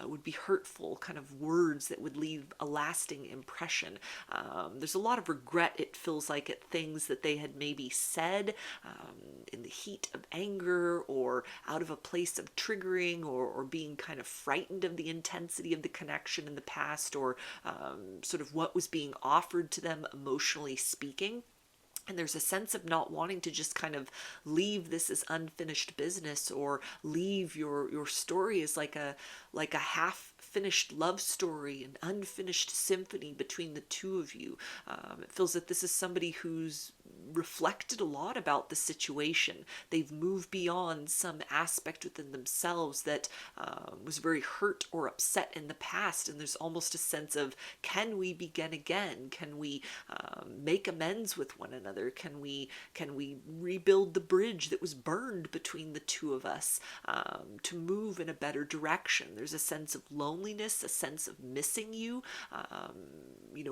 Speaker 1: would be hurtful, kind of words that would leave a lasting impression. There's a lot of regret, it feels like, at things that they had maybe said in the heat of anger, or out of a place of triggering, or being kind of frightened of the intensity of the connection in the past, or sort of what was being offered to them emotionally speaking. And there's a sense of not wanting to just kind of leave this as unfinished business, or leave your story as like a half finished love story, an unfinished symphony between the two of you. It feels that this is somebody who's reflected a lot about the situation. They've moved beyond some aspect within themselves that was very hurt or upset in the past, and there's almost a sense of, can we begin again? Can we make amends with one another? Can we rebuild the bridge that was burned between the two of us, to move in a better direction? There's a sense of loneliness, a sense of missing you,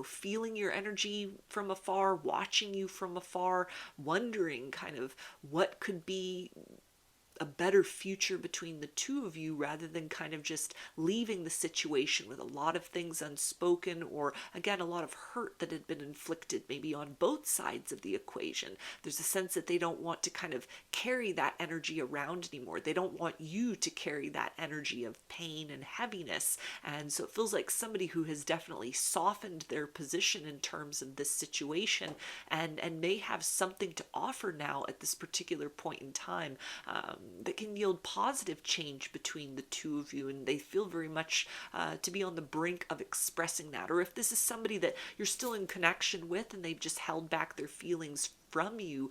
Speaker 1: feeling your energy from afar, watching you from afar, wondering kind of what could be a better future between the two of you, rather than kind of just leaving the situation with a lot of things unspoken, or again, a lot of hurt that had been inflicted maybe on both sides of the equation. There's a sense that they don't want to kind of carry that energy around anymore. They don't want you to carry that energy of pain and heaviness. And so it feels like somebody who has definitely softened their position in terms of this situation, and may have something to offer now at this particular point in time, that can yield positive change between the two of you, and they feel very much to be on the brink of expressing that. Or if this is somebody that you're still in connection with, and they've just held back their feelings from you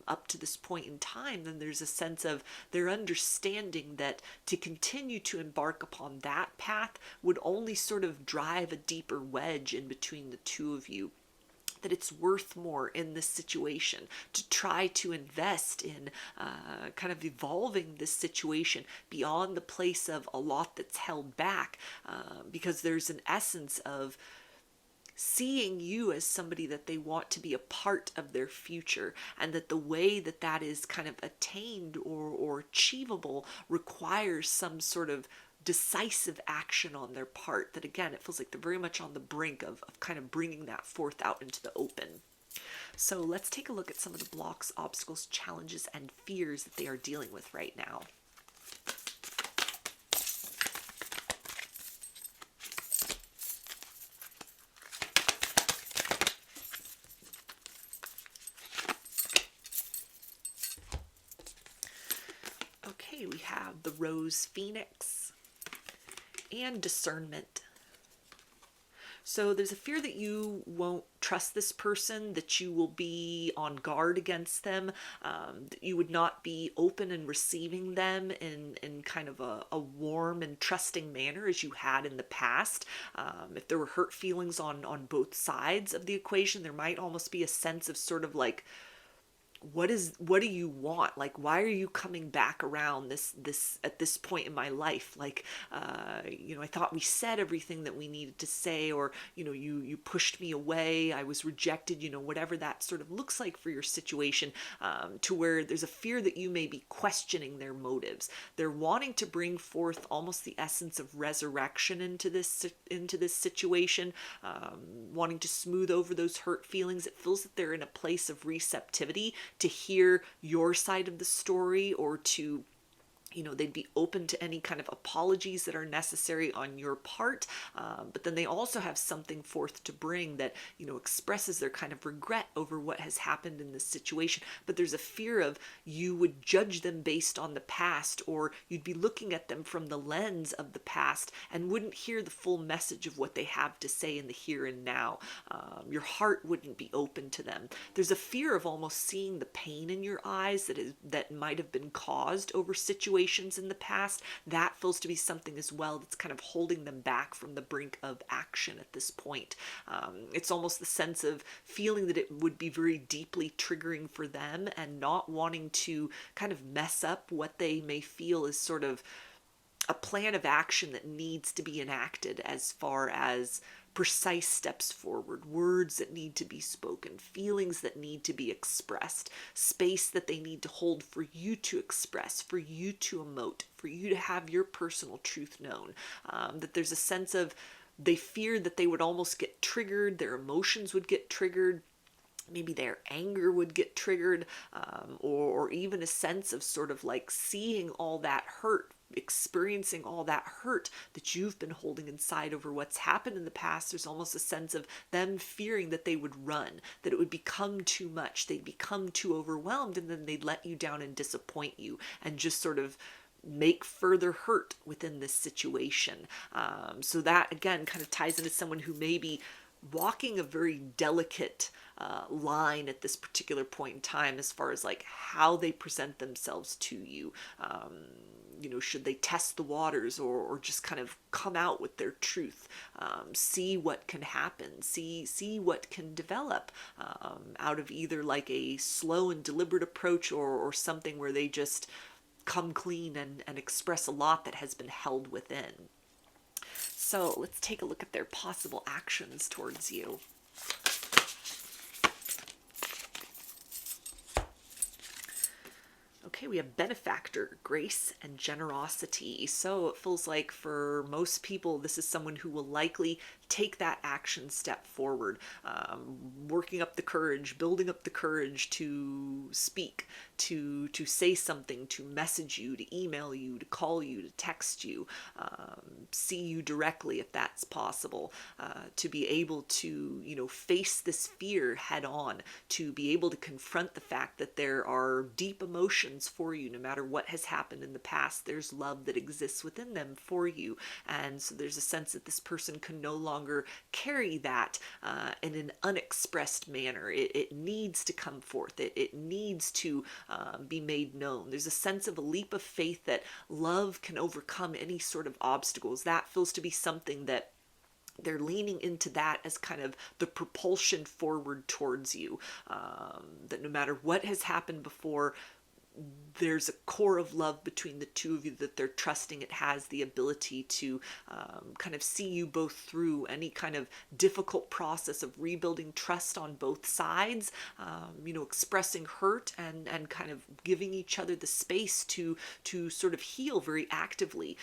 Speaker 1: up to this point in time, then there's a sense of their understanding that to continue to embark upon that path would only sort of drive a deeper wedge in between the two of you. That it's worth more in this situation to try to invest in kind of evolving this situation beyond the place of a lot that's held back, because there's an essence of seeing you as somebody that they want to be a part of their future, and that the way that that is kind of attained or achievable requires some sort of decisive action on their part. That again, it feels like they're very much on the brink of kind of bringing that forth out into the open. So let's take a look at some of the blocks, obstacles, challenges, and fears that they are dealing with right now. Okay, we have the Rose Phoenix and Discernment. So there's a fear that you won't trust this person, that you will be on guard against them, that you would not be open and receiving them in kind of a warm and trusting manner as you had in the past. If there were hurt feelings on both sides of the equation, there might almost be a sense of sort of like, what do you want? Like, why are you coming back around this at this point in my life? Like, I thought we said everything that we needed to say, or you pushed me away, I was rejected, whatever that sort of looks like for your situation, to where there's a fear that you may be questioning their motives. They're wanting to bring forth almost the essence of resurrection into this situation, wanting to smooth over those hurt feelings. It feels that they're in a place of receptivity to hear your side of the story, or to they'd be open to any kind of apologies that are necessary on your part. But then they also have something forth to bring that, expresses their kind of regret over what has happened in this situation. But there's a fear of you would judge them based on the past, or you'd be looking at them from the lens of the past and wouldn't hear the full message of what they have to say in the here and now. Your heart wouldn't be open to them. There's a fear of almost seeing the pain in your eyes that might have been caused over situations in the past. That feels to be something as well that's kind of holding them back from the brink of action at this point. It's almost the sense of feeling that it would be very deeply triggering for them, and not wanting to kind of mess up what they may feel is sort of a plan of action that needs to be enacted, as far as precise steps forward, words that need to be spoken, feelings that need to be expressed, space that they need to hold for you to express, for you to emote, for you to have your personal truth known. That there's a sense of, they fear that they would almost get triggered, their emotions would get triggered, maybe their anger would get triggered, or even a sense of sort of like seeing all that hurt, experiencing all that hurt that you've been holding inside over what's happened in the past. There's almost a sense of them fearing that they would run, that it would become too much, they'd become too overwhelmed, and then they'd let you down and disappoint you, and just sort of make further hurt within this situation. So that again kind of ties into someone who may be walking a very delicate line at this particular point in time, as far as like how they present themselves to you. Should they test the waters, or just kind of come out with their truth, see what can happen, see what can develop out of either like a slow and deliberate approach, or something where they just come clean and express a lot that has been held within. So let's take a look at their possible actions towards you. Okay, we have benefactor, grace, and generosity. So it feels like for most people, this is someone who will likely take that action step forward, working up the courage, building up the courage to speak, to say something, to message you, to email you, to call you, to text you, see you directly if that's possible, to be able to, face this fear head on, to be able to confront the fact that there are deep emotions for you. No matter what has happened in the past, there's love that exists within them for you. And so there's a sense that this person can no longer carry that in an unexpressed manner. It needs to come forth. It needs to be made known. There's a sense of a leap of faith that love can overcome any sort of obstacles. That feels to be something that they're leaning into, that as kind of the propulsion forward towards you. That no matter what has happened before, there's a core of love between the two of you, that they're trusting it has the ability to kind of see you both through any kind of difficult process of rebuilding trust on both sides, expressing hurt and kind of giving each other the space to sort of heal very actively.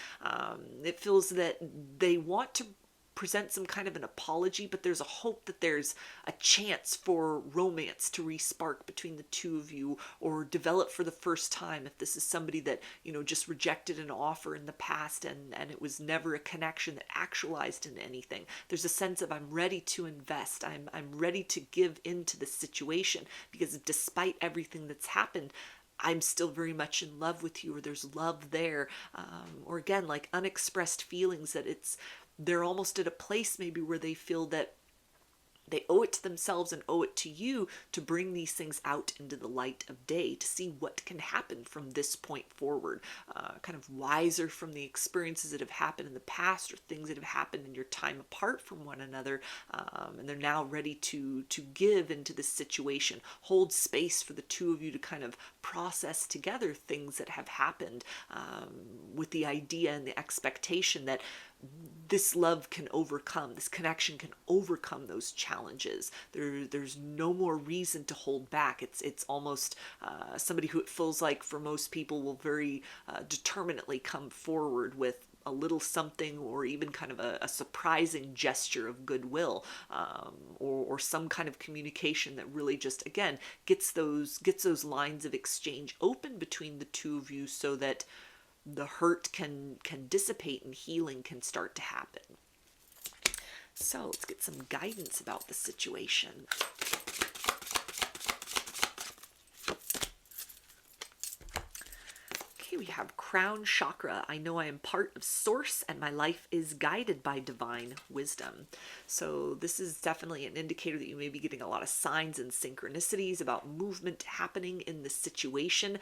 Speaker 1: It feels that they want to present some kind of an apology, but there's a hope that there's a chance for romance to re-spark between the two of you, or develop for the first time. If this is somebody that, just rejected an offer in the past and it was never a connection that actualized into anything, there's a sense of, I'm ready to invest. I'm ready to give into this situation, because despite everything that's happened, I'm still very much in love with you, or there's love there. Or again, like unexpressed feelings that it's they're almost at a place maybe where they feel that they owe it to themselves and owe it to you to bring these things out into the light of day, to see what can happen from this point forward, kind of wiser from the experiences that have happened in the past or things that have happened in your time apart from one another. And they're now ready to give into this situation, hold space for the two of you to kind of process together things that have happened, with the idea and the expectation that this love can overcome, this connection can overcome those challenges. There's no more reason to hold back. It's almost somebody who it feels like for most people will very determinately come forward with a little something, or even kind of a surprising gesture of goodwill, or some kind of communication that really just, again, gets those lines of exchange open between the two of you, so that the hurt can dissipate and healing can start to happen. So let's get some guidance about the situation. Okay, we have crown chakra. I know I am part of source and my life is guided by divine wisdom. So this is definitely an indicator that you may be getting a lot of signs and synchronicities about movement happening in this situation.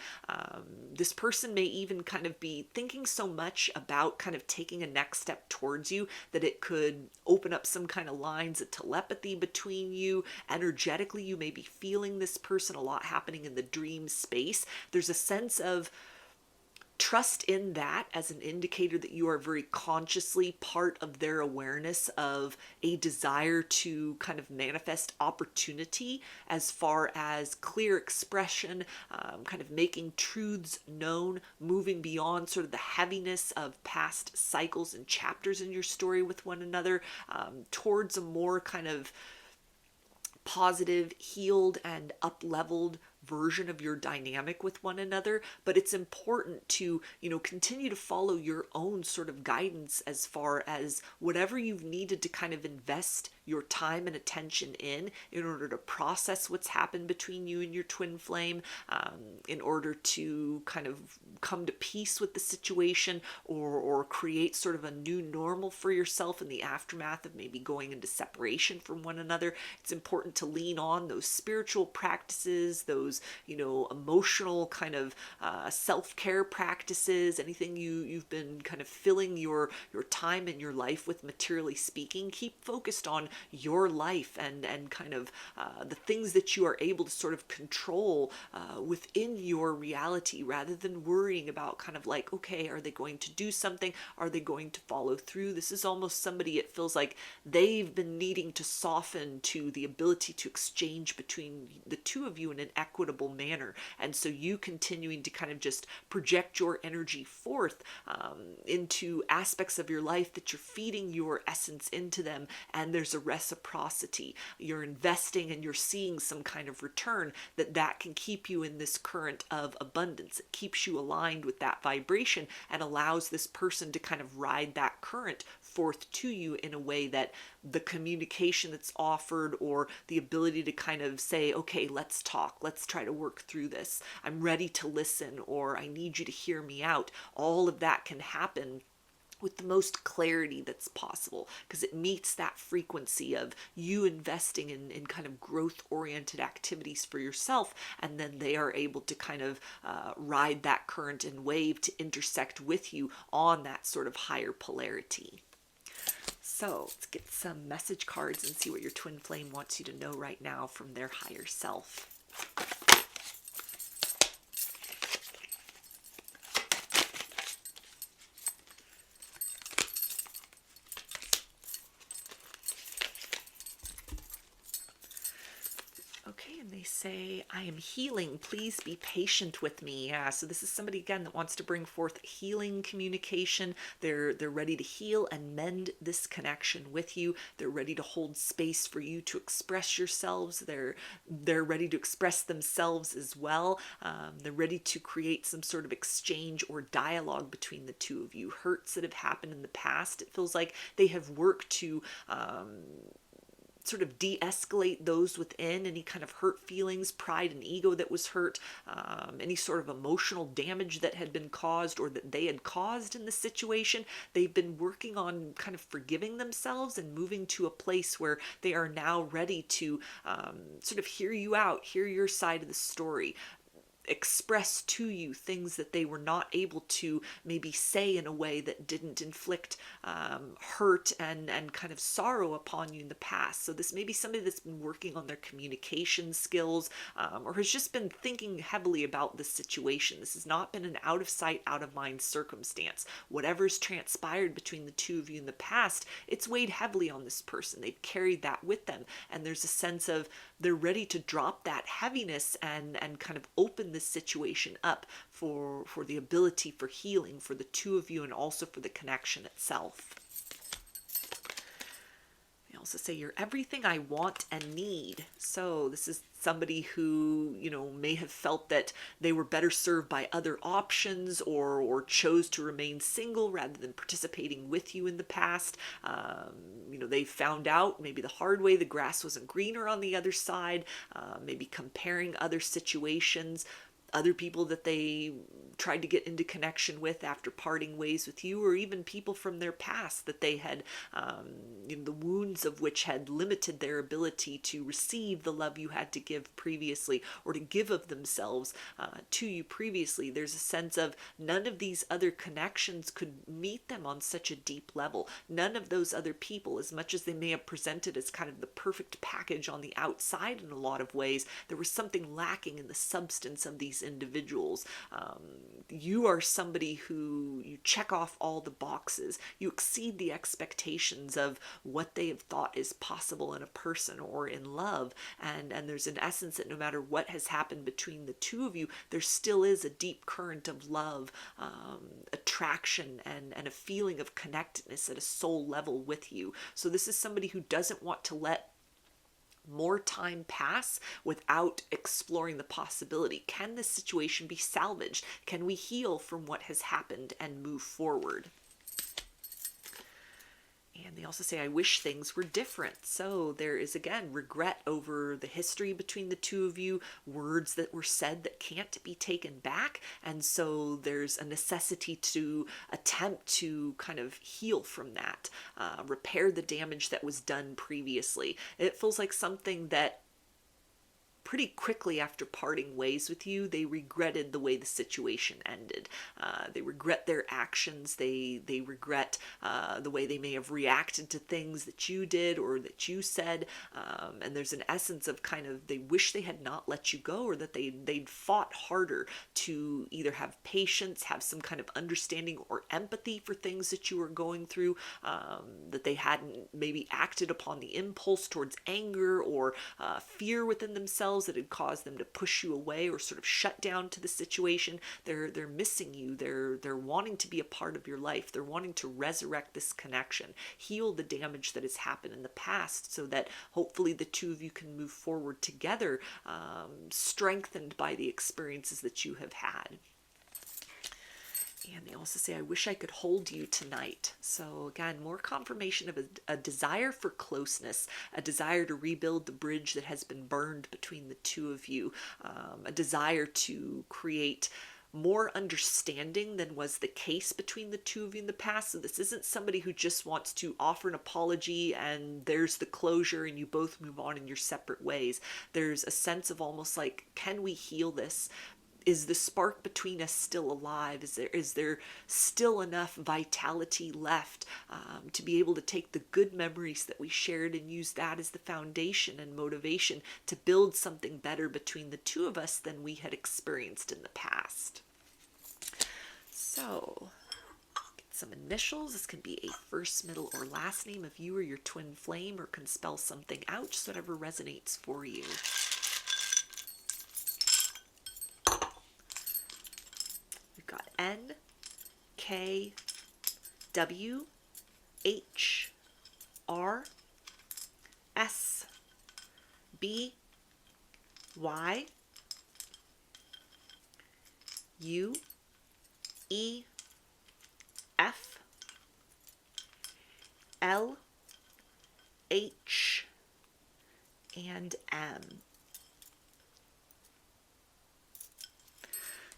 Speaker 1: This person may even kind of be thinking so much about kind of taking a next step towards you that it could open up some kind of lines of telepathy between you. Energetically, you may be feeling this person, a lot happening in the dream space. There's a sense of trust in that as an indicator that you are very consciously part of their awareness of a desire to kind of manifest opportunity as far as clear expression, kind of making truths known, moving beyond sort of the heaviness of past cycles and chapters in your story with one another, towards a more kind of positive, healed, and up-leveled version of your dynamic with one another. But it's important to, continue to follow your own sort of guidance as far as whatever you've needed to kind of invest your time and attention in order to process what's happened between you and your twin flame, in order to kind of come to peace with the situation, or create sort of a new normal for yourself in the aftermath of maybe going into separation from one another. It's important to lean on those spiritual practices, those, emotional kind of self-care practices, anything you've been kind of filling your time and your life with, materially speaking. Keep focused on your life and kind of the things that you are able to sort of control within your reality, rather than worrying about kind of like, okay, are they going to do something? Are they going to follow through? This is almost somebody, it feels like they've been needing to soften to the ability to exchange between the two of you in an equitable manner. And so you continuing to kind of just project your energy forth into aspects of your life that you're feeding your essence into them, and there's a reciprocity. You're investing and you're seeing some kind of return that can keep you in this current of abundance. It keeps you aligned with that vibration and allows this person to kind of ride that current forth to you in a way that the communication that's offered, or the ability to kind of say, okay, let's talk, let's try to work through this, I'm ready to listen, or I need you to hear me out. All of that can happen with the most clarity that's possible, because it meets that frequency of you investing in kind of growth-oriented activities for yourself, and then they are able to kind of ride that current and wave to intersect with you on that sort of higher polarity. So let's get some message cards and see what your twin flame wants you to know right now from their higher self. Okay, and they say, I am healing. Please be patient with me. Yeah, so this is somebody, again, that wants to bring forth healing communication. They're ready to heal and mend this connection with you. They're ready to hold space for you to express yourselves. They're ready to express themselves as well. They're ready to create some sort of exchange or dialogue between the two of you. Hurts that have happened in the past, it feels like they have worked to sort of de-escalate those within, any kind of hurt feelings, pride and ego that was hurt, any sort of emotional damage that had been caused or that they had caused in the situation. They've been working on kind of forgiving themselves and moving to a place where they are now ready to sort of hear you out, hear your side of the story, express to you things that they were not able to maybe say in a way that didn't inflict hurt and kind of sorrow upon you in the past. So this may be somebody that's been working on their communication skills, or has just been thinking heavily about this situation. This has not been an out of sight, out of mind circumstance. Whatever's transpired between the two of you in the past, it's weighed heavily on this person. They've carried that with them, and there's a sense of they're ready to drop that heaviness and kind of open this situation up for the ability for healing for the two of you and also for the connection itself. They also say you're everything I want and need. So this is somebody who, you know, may have felt that they were better served by other options or chose to remain single rather than participating with you in the past. You know, they found out maybe the hard way the grass wasn't greener on the other side, maybe comparing other situations, other people that they tried to get into connection with after parting ways with you, or even people from their past that they had, you know, the wounds of which had limited their ability to receive the love you had to give previously, or to give of themselves to you previously. There's a sense of none of these other connections could meet them on such a deep level. None of those other people, as much as they may have presented as kind of the perfect package on the outside in a lot of ways, there was something lacking in the substance of these individuals. You are somebody who you check off all the boxes. You exceed the expectations of what they have thought is possible in a person or in love. And there's an essence that no matter what has happened between the two of you, there still is a deep current of love, attraction, and a feeling of connectedness at a soul level with you. So this is somebody who doesn't want to let more time pass without exploring the possibility. Can this situation be salvaged? Can we heal from what has happened and move forward? And they also say, I wish things were different. So there is, again, regret over the history between the two of you, words that were said that can't be taken back. And so there's a necessity to attempt to kind of heal from that, repair the damage that was done previously. It feels like something that pretty quickly after parting ways with you, they regretted the way the situation ended. They regret their actions. They regret the way they may have reacted to things that you did or that you said. And there's an essence of kind of they wish they had not let you go, or that they'd fought harder to either have patience, have some kind of understanding or empathy for things that you were going through, that they hadn't maybe acted upon the impulse towards anger or fear within themselves that had caused them to push you away or sort of shut down to the situation. They're missing you. They're wanting to be a part of your life. They're wanting to resurrect this connection, heal the damage that has happened in the past, so that hopefully the two of you can move forward together, strengthened by the experiences that you have had. And they also say, I wish I could hold you tonight. So again, more confirmation of a desire for closeness, a desire to rebuild the bridge that has been burned between the two of you, a desire to create more understanding than was the case between the two of you in the past. So this isn't somebody who just wants to offer an apology and there's the closure and you both move on in your separate ways. There's a sense of almost like, can we heal this? Is the spark between us still alive? Is there still enough vitality left to be able to take the good memories that we shared and use that as the foundation and motivation to build something better between the two of us than we had experienced in the past? So, get some initials. This can be a first, middle, or last name of you or your twin flame, or can spell something out, just whatever resonates for you. Got N, K, W, H, R, S, B, Y, U, E, F, L, H, and M.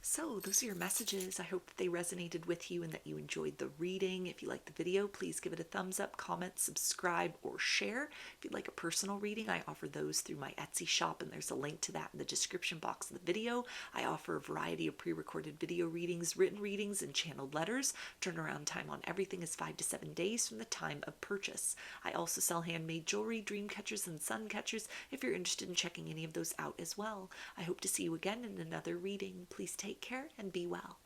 Speaker 1: So those are your messages. I hope that they resonated with you and that you enjoyed the reading. If you liked the video, please give it a thumbs up, comment, subscribe, or share. If you'd like a personal reading, I offer those through my Etsy shop, and there's a link to that in the description box of the video. I offer a variety of pre-recorded video readings, written readings, and channeled letters. Turnaround time on everything is 5 to 7 days from the time of purchase. I also sell handmade jewelry, dream catchers, and sun catchers if you're interested in checking any of those out as well. I hope to see you again in another reading. Please take care and be well.